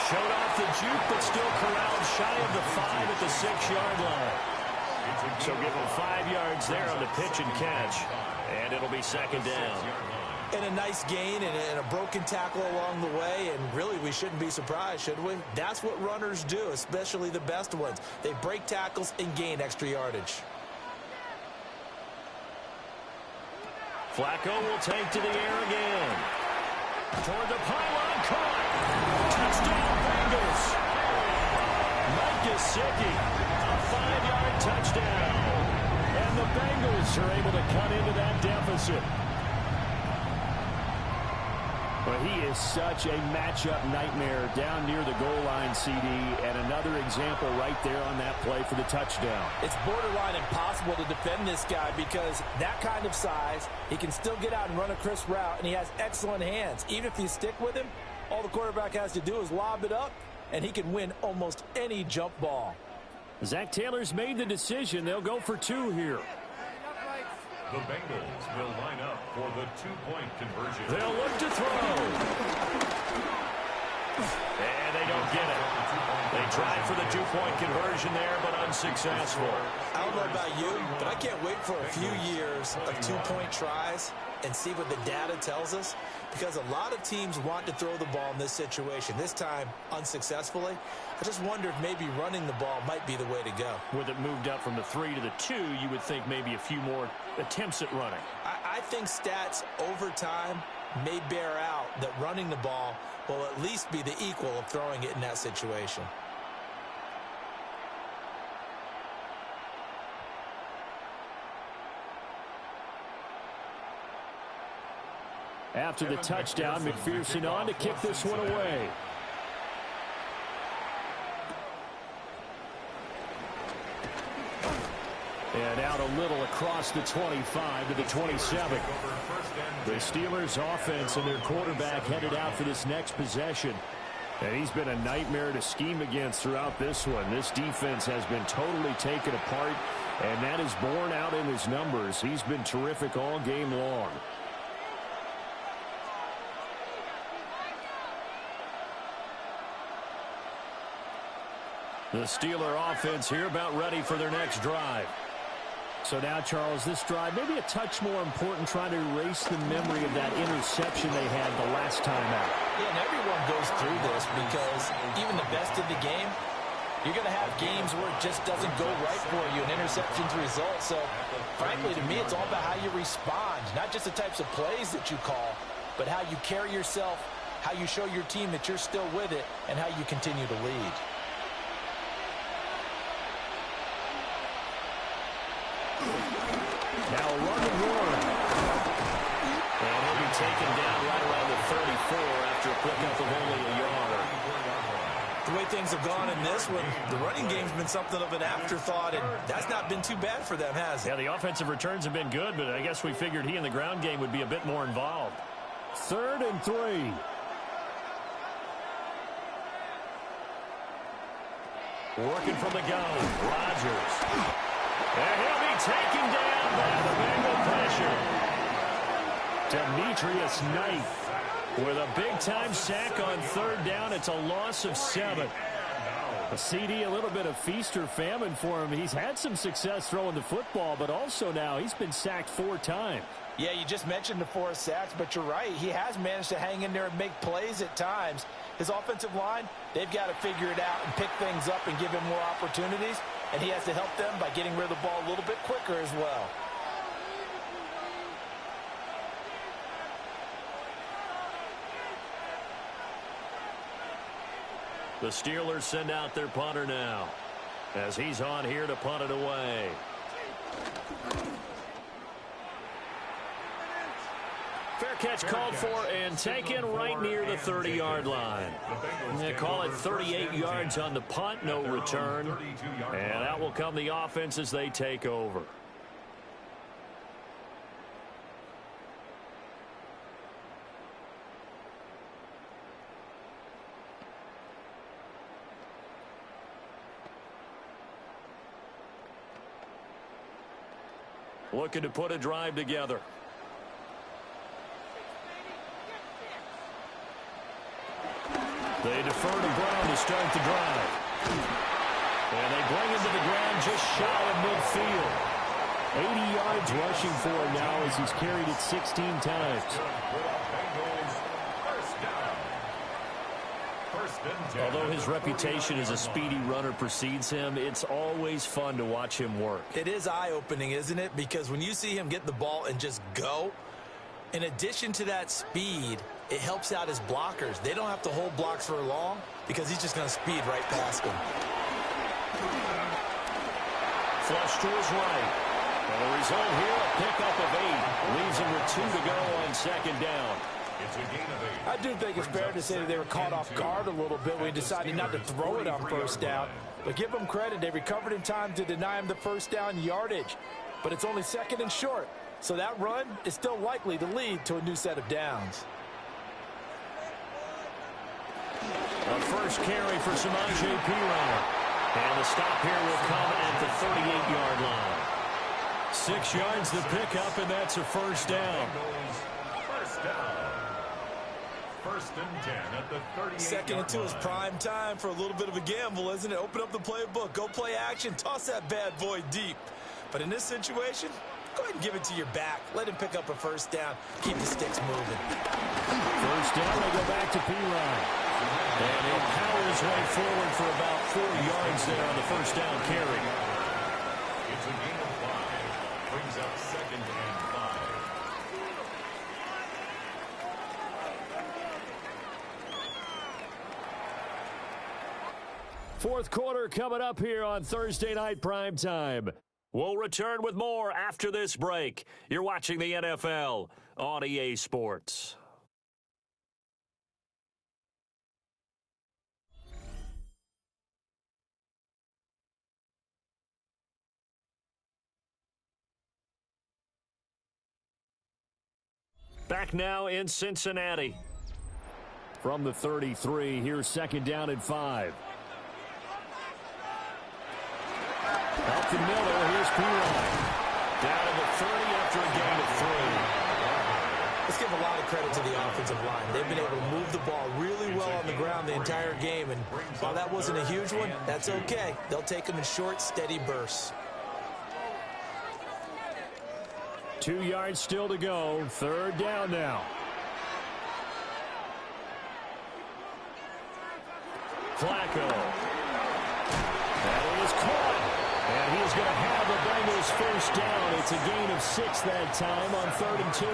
Showed off the juke, but still corralled shy of the 5 at the 6-yard line. So give him 5 yards there on the pitch and catch. And it'll be 2nd down. And a nice gain and a broken tackle along the way, and really we shouldn't be surprised, should we? That's what runners do, especially the best ones. They break tackles and gain extra yardage. Flacco will take to the air again. Toward the pylon, caught. Touchdown, Bengals. Mike Gesicki, a 5-yard touchdown. And the Bengals are able to cut into that deficit. Well, he is such a matchup nightmare down near the goal line, CD, and another example right there on that play for the touchdown. It's borderline impossible to defend this guy because that kind of size, he can still get out and run a crisp route, and he has excellent hands. Even if you stick with him, all the quarterback has to do is lob it up, and he can win almost any jump ball. Zach Taylor's made the decision. They'll go for 2 here. The Bengals will line up for the 2-point conversion. They'll look to throw. And they don't get it. They tried for the 2-point conversion there, but unsuccessful. I don't know about you, but I can't wait for a few years of 2-point tries and see what the data tells us, because a lot of teams want to throw the ball in this situation. This time, unsuccessfully. I just wonder if maybe running the ball might be the way to go. With it moved up from the 3 to the 2, you would think maybe a few more attempts at running. I think stats over time may bear out that running the ball will at least be the equal of throwing it in that situation. After the touchdown, McPherson on to kick this one away. And out a little across the 25 to the 27. The Steelers' offense and their quarterback headed out for this next possession. And he's been a nightmare to scheme against throughout this one. This defense has been totally taken apart, and that is borne out in his numbers. He's been terrific all game long. The Steeler offense here about ready for their next drive. So now, Charles, this drive maybe a touch more important, trying to erase the memory of that interception they had the last time out. Yeah, and everyone goes through this because even the best of the game, you're going to have games where it just doesn't go right for you, and interceptions result. So, frankly, to me, it's all about how you respond, not just the types of plays that you call, but how you carry yourself, how you show your team that you're still with it, and how you continue to lead. Now a run and one. And he'll be taken down right around the 34 after a pickup of only a yard. The way things have gone in this one, the running game's been something of an afterthought, and that's not been too bad for them, has it? Yeah, the offensive returns have been good, but I guess we figured he in the ground game would be a bit more involved. 3rd and 3. Working from the gun, Rodgers. And he'll be taken down by the Bengal pressure. Demetrius Knight with a big-time sack on 3rd down. It's a loss of 7. A CD, a little bit of feast or famine for him. He's had some success throwing the football, but also now he's been sacked 4 times. Yeah, you just mentioned the 4 sacks, but you're right. He has managed to hang in there and make plays at times. His offensive line, they've got to figure it out and pick things up and give him more opportunities, and he has to help them by getting rid of the ball a little bit quicker as well. The Steelers send out their punter now as he's on here to punt it away. Fair catch called for and taken right near the 30-yard line. They call it 38 yards on the punt, no return. And out will come the offense as they take over. Looking to put a drive together. They defer to Brown to start the drive. And they bring him to the ground just shy of midfield. 80 yards rushing for him now as he's carried it 16 times. Although his reputation as a speedy runner precedes him, it's always fun to watch him work. It is eye-opening, isn't it? Because when you see him get the ball and just go, in addition to that speed, it helps out his blockers. They don't have to hold blocks for long because he's just going to speed right past them. Flush to his right. And the result here, a pickup of 8. Leaves him with 2 to go on 2nd down. It's a gain of 8. I do think it's fair to say that they were caught off guard a little bit when he decided not to throw it on 1st down. But give them credit. They recovered in time to deny him the 1st down yardage. But it's only 2nd and short. So that run is still likely to lead to a new set of downs. A first carry for S.V.G. And the stop here will come at the 38-yard line. 6 yards the pickup, and that's a 1st down. First down. 1st and 10 at the 38. 2nd and 2 is prime time for a little bit of a gamble, isn't it? Open up the playbook, go play action, toss that bad boy deep. But in this situation, go ahead and give it to your back. Let him pick up a 1st down. Keep the sticks moving. 1st down, they go back to P-Line. And he'll power his way forward for about 4 yards there on the 1st down carry. It's a gain of 5. Brings up 2nd and 5. 4th quarter coming up here on Thursday Night Prime Time. We'll return with more after this break. You're watching the NFL on EA Sports. Back now in Cincinnati. From the 33, here's 2nd down and 5. Up the middle, here's P-Line. Down to the 30 after a gain of 3. Let's give give a lot of credit to the offensive line. They've been able to move the ball really well on the ground the entire game, and while that wasn't a huge one, that's okay. They'll take them in short, steady bursts. 2 yards still to go. Third down now. Flacco. That is caught. And he is going to have the Bengals first down. It's a gain of 6 that time on 3rd and 2.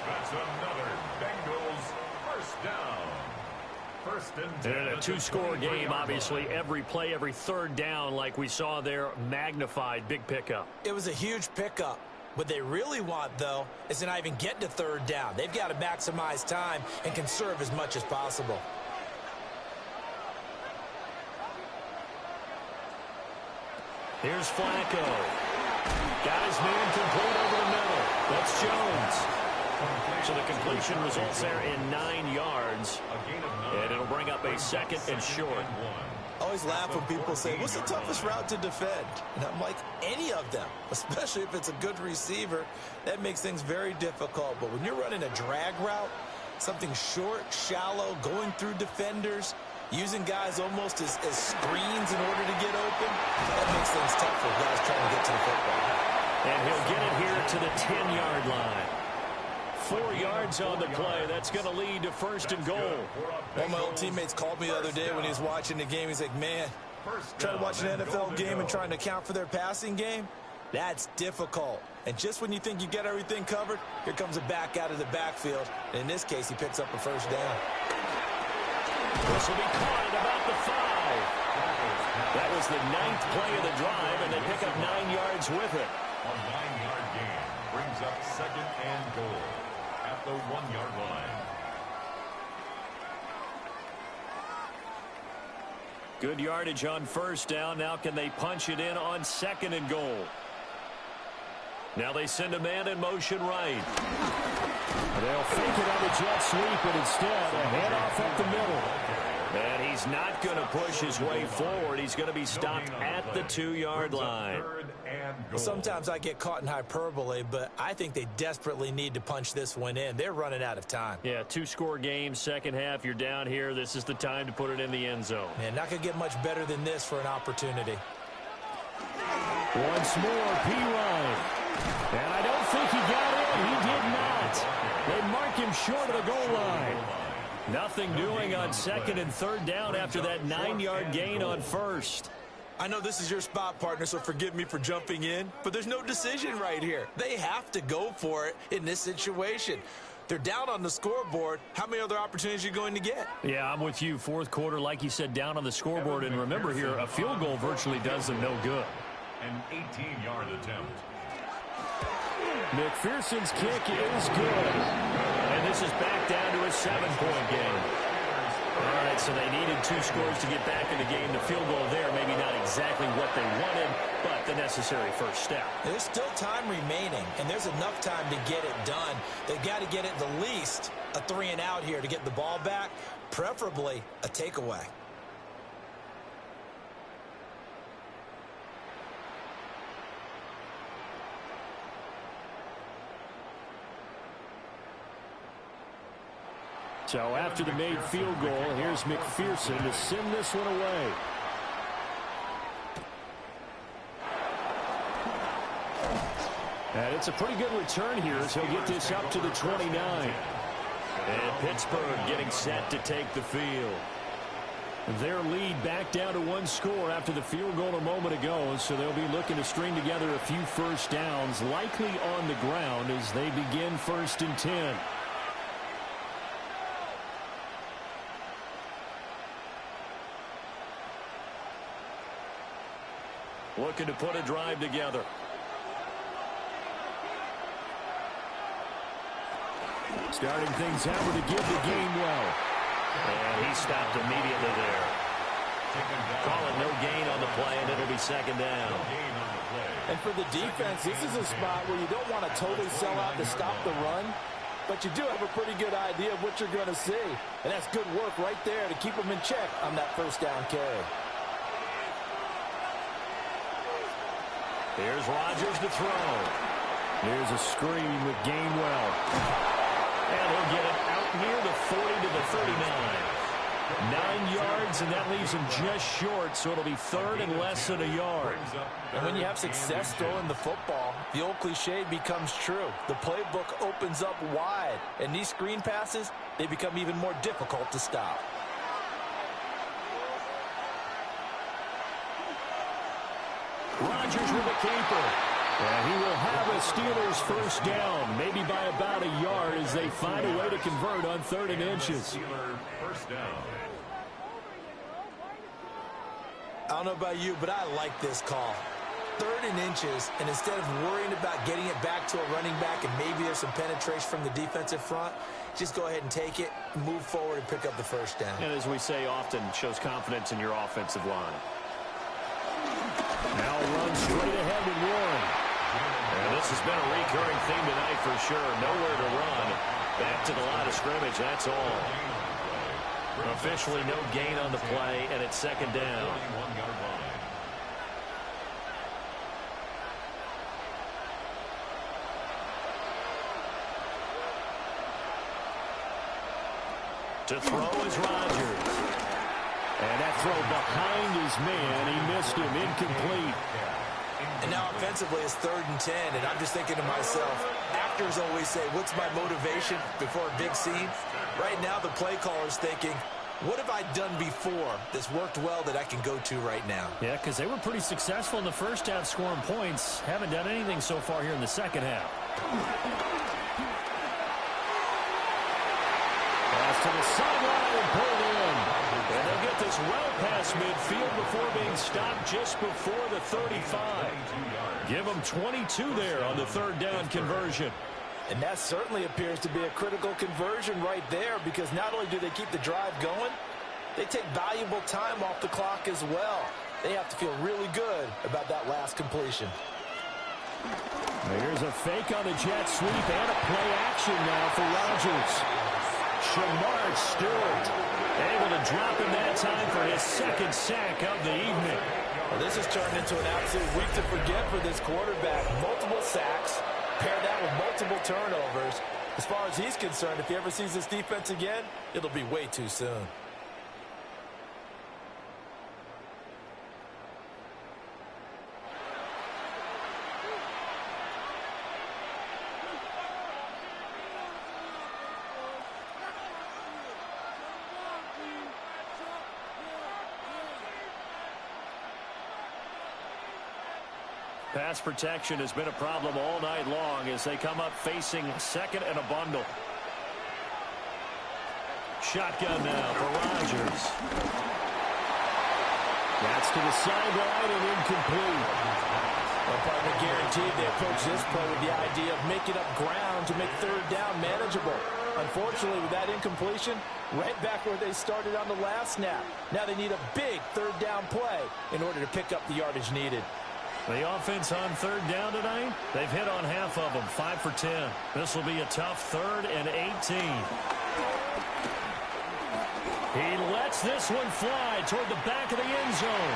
That's another Bengals first down. First and 10. And a two-score game, obviously. Every play, every third down, like we saw there, magnified. Big pickup. It was a huge pickup. What they really want, though, is to not even get to 3rd down. They've got to maximize time and conserve as much as possible. Here's Flacco. Got his man complete over the middle. That's Jones. So the completion results there in 9 yards. And it'll bring up a 2nd and short. I always laugh when people say, what's the toughest route to defend? And I'm like, any of them, especially if it's a good receiver. That makes things very difficult. But when you're running a drag route, something short, shallow, going through defenders, using guys almost as screens in order to get open, that makes things tough for guys trying to get to the football. And he'll get it here to the 10-yard line. 4 yards on the play. That's going to lead to 1st and goal. One of my old teammates called me the other day when he was watching the game. He's like, man, trying to watch an NFL game and trying to account for their passing game, that's difficult. And just when you think you get everything covered, here comes a back out of the backfield. And in this case, he picks up a first down. This will be caught at about the 5. That was the 9th play of the drive, and they pick up 9 yards with it. A 9-yard gain brings up 2nd and goal at the 1-yard line. Good yardage on 1st down. Now can they punch it in on 2nd and goal? Now they send a man in motion right. They'll fake it on the jet sweep, but instead a handoff up the middle. And he's not going to push his way forward. He's going to be stopped at the 2-yard line. Sometimes I get caught in hyperbole, but I think they desperately need to punch this one in. They're running out of time. Yeah, 2-score game, second half. You're down here. This is the time to put it in the end zone. Man, not going to get much better than this for an opportunity. Once more, P. Ryan. And I don't think he got in. He did not. They mark him short of the goal line. Nothing doing on 2nd and 3rd down after that 9-yard gain on 1st. I know this is your spot, partner, so forgive me for jumping in, but there's no decision right here. They have to go for it in this situation. They're down on the scoreboard. How many other opportunities are you going to get? Yeah, I'm with you. 4th quarter, like you said, down on the scoreboard. And remember here, a field goal virtually does them no good. An 18-yard attempt. McPherson's kick is good. And this is back down to a 7-point game. All right, so they needed 2 scores to get back in the game. The field goal there, maybe not exactly what they wanted, but the necessary first step. There's still time remaining, and there's enough time to get it done. They've got to get it the least a 3-and-out here to get the ball back, preferably a takeaway. So after the made field goal, here's McPherson to send this one away. And it's a pretty good return here as he'll get this up to the 29. And Pittsburgh getting set to take the field. Their lead back down to 1 score after the field goal a moment ago, so they'll be looking to string together a few first downs, likely on the ground as they begin 1st and 10. Looking to put a drive together. Starting things out with a give to Gainwell. And he stopped immediately there. Call it no gain on the play, and it'll be 2nd down. And for the defense, this is a spot where you don't want to totally sell out to stop the run, but you do have a pretty good idea of what you're going to see. And that's good work right there to keep them in check on that first down carry. Here's Rodgers to throw. Here's a screen with Gainwell. And he'll get it out near the 40 to the 39. 9 yards, and that leaves him just short, so it'll be third and less than a yard. And when you have success throwing the football, the old cliche becomes true. The playbook opens up wide, and these screen passes, they become even more difficult to stop. Rodgers with the keeper. And he will have a Steelers first down, maybe by about a yard as they find a way to convert on 3rd and inches. First down. I don't know about you, but I like this call. 3rd and inches, and instead of worrying about getting it back to a running back and maybe there's some penetration from the defensive front, just go ahead and take it, move forward, and pick up the first down. And as we say often, shows confidence in your offensive line. Now run straight ahead with Warren. And this has been a recurring theme tonight for sure. Nowhere to run. Back to the line of scrimmage, that's all. Officially no gain on the play, and it's 2nd down. To throw is Rodgers. And that throw behind his man. He missed him. Incomplete. And now offensively it's 3rd and 10, and I'm just thinking to myself, actors always say, what's my motivation before a big scene? Right now the play caller's thinking, what have I done before that's worked well that I can go to right now? Yeah, because they were pretty successful in the first half scoring points. Haven't done anything so far here in the second half. Pass to the sideline and pulled in. And they'll get this well past midfield before being stopped just before the 35. Give them 22 there on the 3rd down conversion. And that certainly appears to be a critical conversion right there, because not only do they keep the drive going, they take valuable time off the clock as well. They have to feel really good about that last completion. Here's a fake on the jet sweep and a play action now for Rodgers. Shamar Stewart able to drop him that time for his 2nd sack of the evening. Well, this has turned into an absolute week to forget for this quarterback. Multiple sacks, pair that with multiple turnovers. As far as he's concerned, if he ever sees this defense again, it'll be way too soon. Pass protection has been a problem all night long as they come up facing 2nd and a bundle. Shotgun now for Rodgers. That's to the sideline and incomplete. Well, partner, guaranteed they approach this play with the idea of making up ground to make 3rd down manageable. Unfortunately, with that incompletion, right back where they started on the last snap. Now they need a big 3rd down play in order to pick up the yardage needed. The offense on 3rd down tonight, they've hit on half of them, 5 for 10. This will be a tough 3rd and 18. He lets this one fly toward the back of the end zone.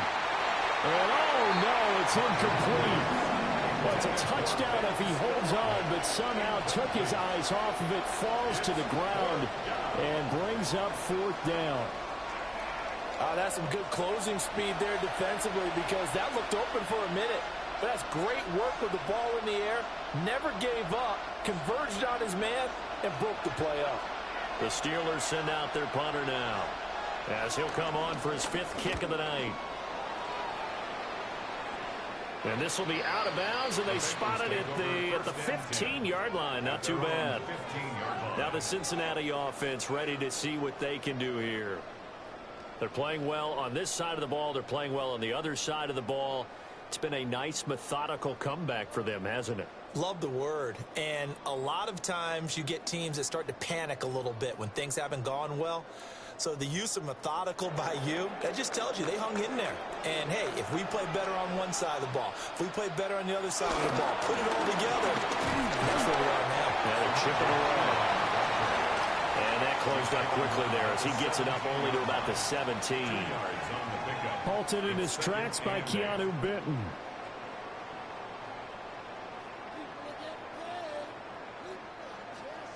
And oh no, it's incomplete. Well, it's a touchdown if he holds on, but somehow took his eyes off of it, falls to the ground, and brings up 4th down. That's some good closing speed there defensively, because that looked open for a minute. But that's great work with the ball in the air. Never gave up, converged on his man, and broke the play up. The Steelers send out their punter now, as he'll come on for his 5th kick of the night. And this will be out of bounds, and they spot it at the 15-yard line. Not too bad. Now the Cincinnati offense ready to see what they can do here. They're playing well on this side of the ball. They're playing well on the other side of the ball. It's been a nice, methodical comeback for them, hasn't it? Love the word. And a lot of times you get teams that start to panic a little bit when things haven't gone well. So the use of methodical by you, that just tells you they hung in there. And, hey, if we play better on one side of the ball, if we play better on the other side of the ball, put it all together, that's where we are now. Yeah, they're chipping away. And that closed up quickly there as he gets it up only to about the 17. Halted in his tracks by Keanu Benton.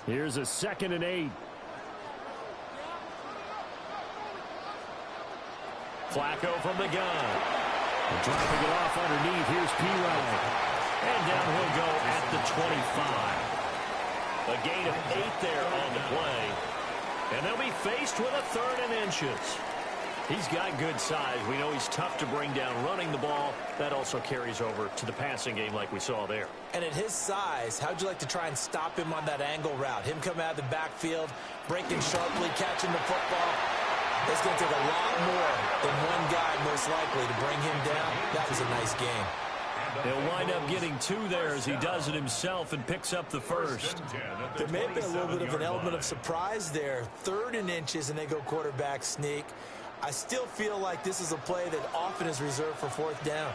Here's a 2nd and 8. Flacco from the gun. And dropping it off underneath. Here's P-Ryan. And down he'll go at the 25. A gain of 8 there on the play. And they'll be faced with a 3rd and inches. He's got good size. We know he's tough to bring down running the ball. That also carries over to the passing game like we saw there. And at his size, how'd you like to try and stop him on that angle route? Him coming out of the backfield, breaking sharply, catching the football. It's going to take a lot more than one guy most likely to bring him down. That was a nice game. He'll wind up getting 2 there as he does it himself and picks up the 1st. There may have been a little bit of an element of surprise there. 3rd and inches, and they go quarterback sneak. I still feel like this is a play that often is reserved for 4th down.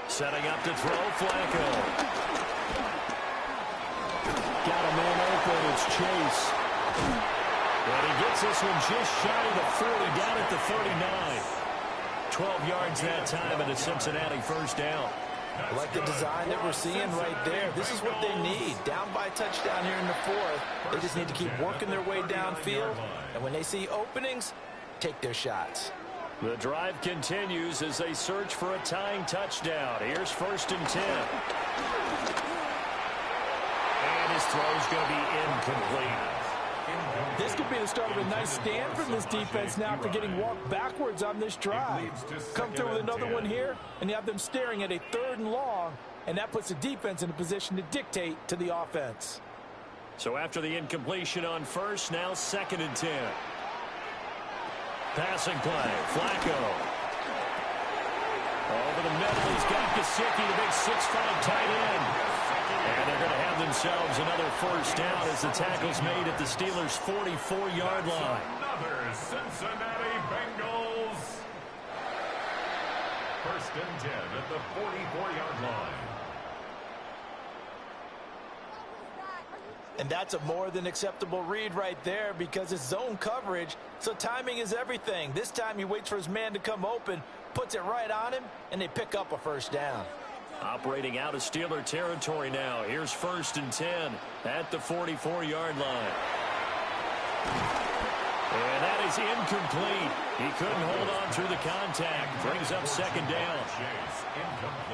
Setting up to throw, Flacco. Got a man open, it's Chase. And he gets this one just shy of the 40, down at the 39. 12 yards that time and a Cincinnati 1st down. I like the design that we're seeing right there. This is what they need. Down by a touchdown here in the 4th. They just need to keep working their way downfield. And when they see openings, take their shots. The drive continues as they search for a tying touchdown. Here's 1st and 10. And his throw's going to be incomplete. This could be the start of a nice stand from this defense now after getting walked backwards on this drive. Come through with another one here, and you have them staring at a 3rd and long, and that puts the defense in a position to dictate to the offense. So after the incompletion on 1st, now 2nd and 10. Passing play, Flacco. Over the middle, he's got Gesicki, the big 6'5" tight end. And they're going to have themselves another 1st down as the tackle's made at the Steelers' 44-yard line. Another Cincinnati Bengals. 1st and 10 at the 44-yard line. And that's a more than acceptable read right there because it's zone coverage, so timing is everything. This time he waits for his man to come open, puts it right on him, and they pick up a 1st down. Operating out of Steeler territory now. Here's 1st and 10 at the 44-yard line. And that is incomplete. He couldn't hold on through the contact. Brings up 2nd down.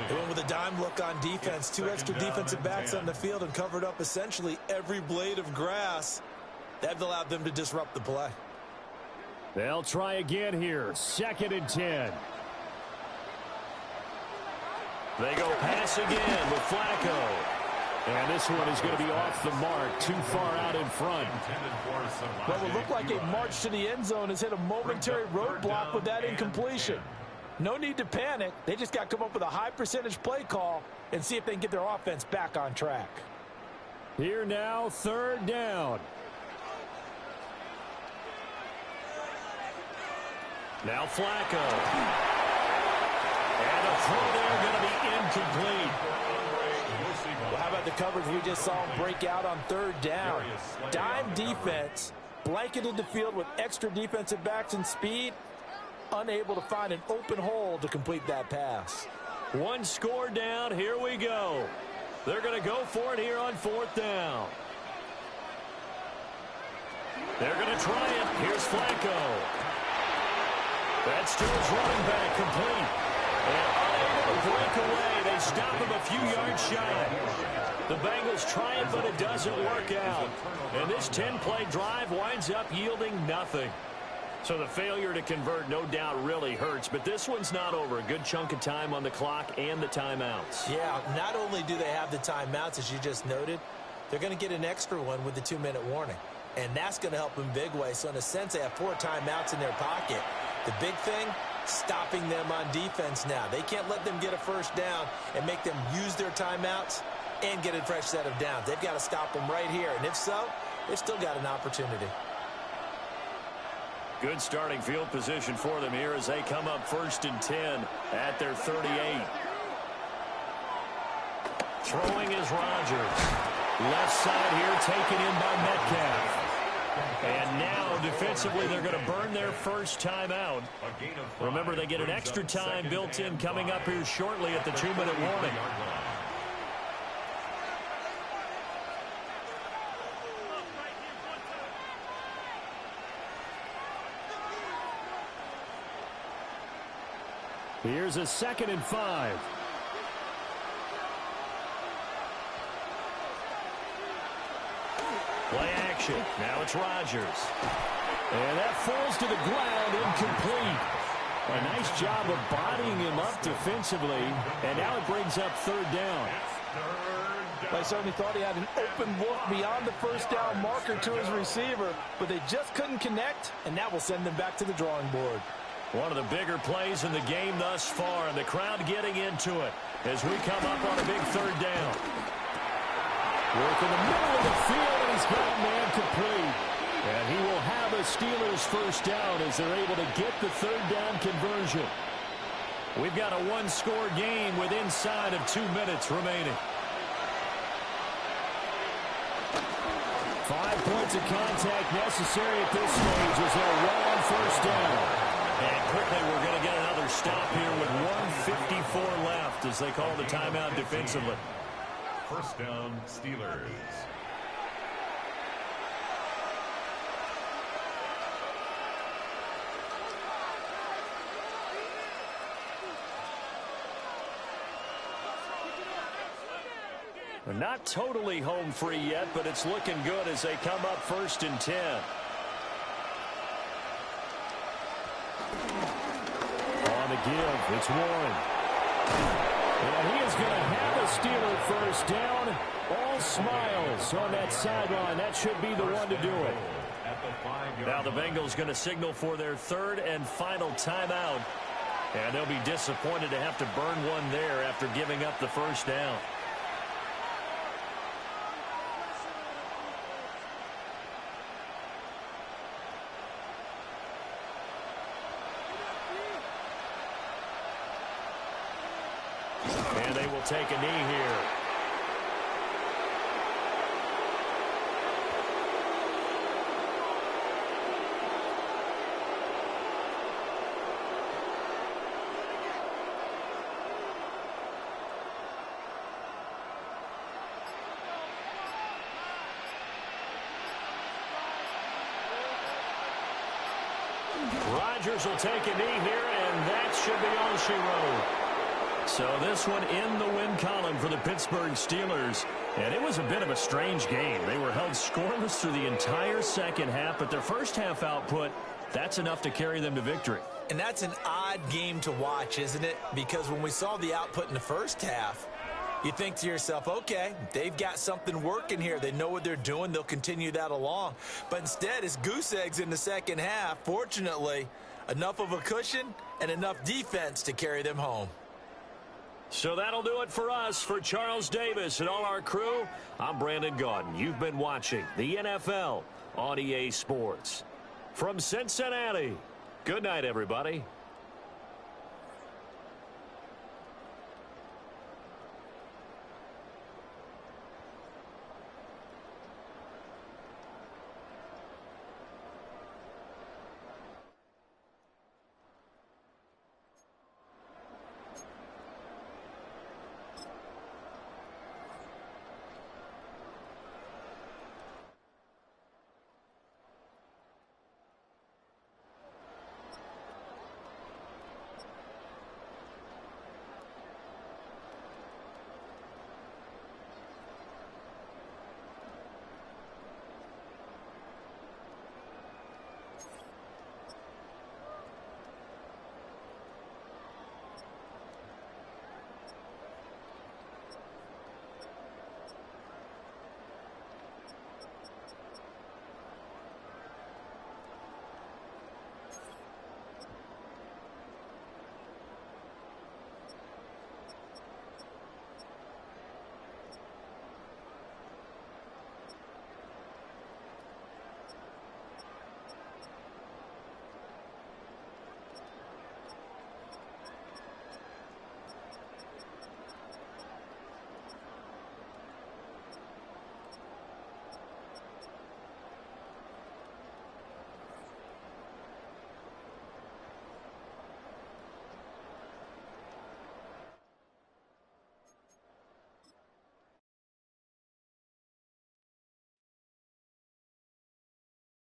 They went with a dime look on defense. 2 extra defensive backs on the field and covered up essentially every blade of grass. That allowed them to disrupt the play. They'll try again here. 2nd and 10. They go pass again with Flacco. And this one is going to be off the mark, too far out in front. What will look like a march to the end zone has hit a momentary roadblock with that incompletion. No need to panic. They just got to come up with a high percentage play call and see if they can get their offense back on track. Here now, 3rd down. Now Flacco. And a throw there going to be incomplete. Well, how about the coverage we just saw him break out on 3rd down? Dime defense, blanketed the field with extra defensive backs and speed, unable to find an open hole to complete that pass. 1 score down. Here we go. They're going to go for it here on 4th down. They're going to try it. Here's Flacco. That's to his running back, complete. And unable to break away. They stop him a few yards shy. The Bengals try it, but it doesn't work out. And this 10-play drive winds up yielding nothing. So the failure to convert, no doubt, really hurts. But this one's not over. A good chunk of time on the clock and the timeouts. Yeah, not only do they have the timeouts, as you just noted, they're going to get an extra one with the 2-minute warning. And that's going to help them big way. So in a sense, they have 4 timeouts in their pocket. The big thing, stopping them on defense now. They can't let them get a 1st down and make them use their timeouts and get a fresh set of downs. They've got to stop them right here. And if so, they've still got an opportunity. Good starting field position for them here as they come up 1st and 10 at their 38. Throwing is Rodgers. Left side here taken in by Metcalf. And now defensively they're going to burn their first timeout. Remember, they get an extra time built in coming up here shortly at the 2-minute warning. Here's a 2nd and 5. Play action. Now it's Rodgers. And that falls to the ground, incomplete. A nice job of bodying him up defensively. And now it brings up 3rd down. I certainly thought he had an open look beyond the first down marker to his receiver, but they just couldn't connect, and that will send them back to the drawing board. One of the bigger plays in the game thus far, and the crowd getting into it as we come up on a big 3rd down. Work in the middle of the field, and he's got a man complete. And he will have a Steelers 1st down as they're able to get the 3rd down conversion. We've got a 1-score game with inside of 2 minutes remaining. 5 points of contact necessary at this stage as they're well on 1st down. And quickly we're going to get another stop here with 1:54 left as they call the timeout defensively. 1st down, Steelers. Not totally home free yet, but it's looking good as they come up 1st and 10. On the give, it's Warren. And he is going to have a Steeler 1st down. All smiles on that sideline. That should be the one to do it. Now the Bengals going to signal for their 3rd and final timeout. And they'll be disappointed to have to burn one there after giving up the 1st down. And they will take a knee here. Rodgers will take a knee here, and that should be all she wrote. So this one in the win column for the Pittsburgh Steelers. And it was a bit of a strange game. They were held scoreless through the entire 2nd half, but their 1st half output, that's enough to carry them to victory. And that's an odd game to watch, isn't it? Because when we saw the output in the 1st half, you think to yourself, okay, they've got something working here. They know what they're doing. They'll continue that along. But instead, it's goose eggs in the 2nd half. Fortunately, enough of a cushion and enough defense to carry them home. So that'll do it for us. For Charles Davis and all our crew, I'm Brandon Gaudin. You've been watching the NFL on EA Sports. From Cincinnati, good night, everybody.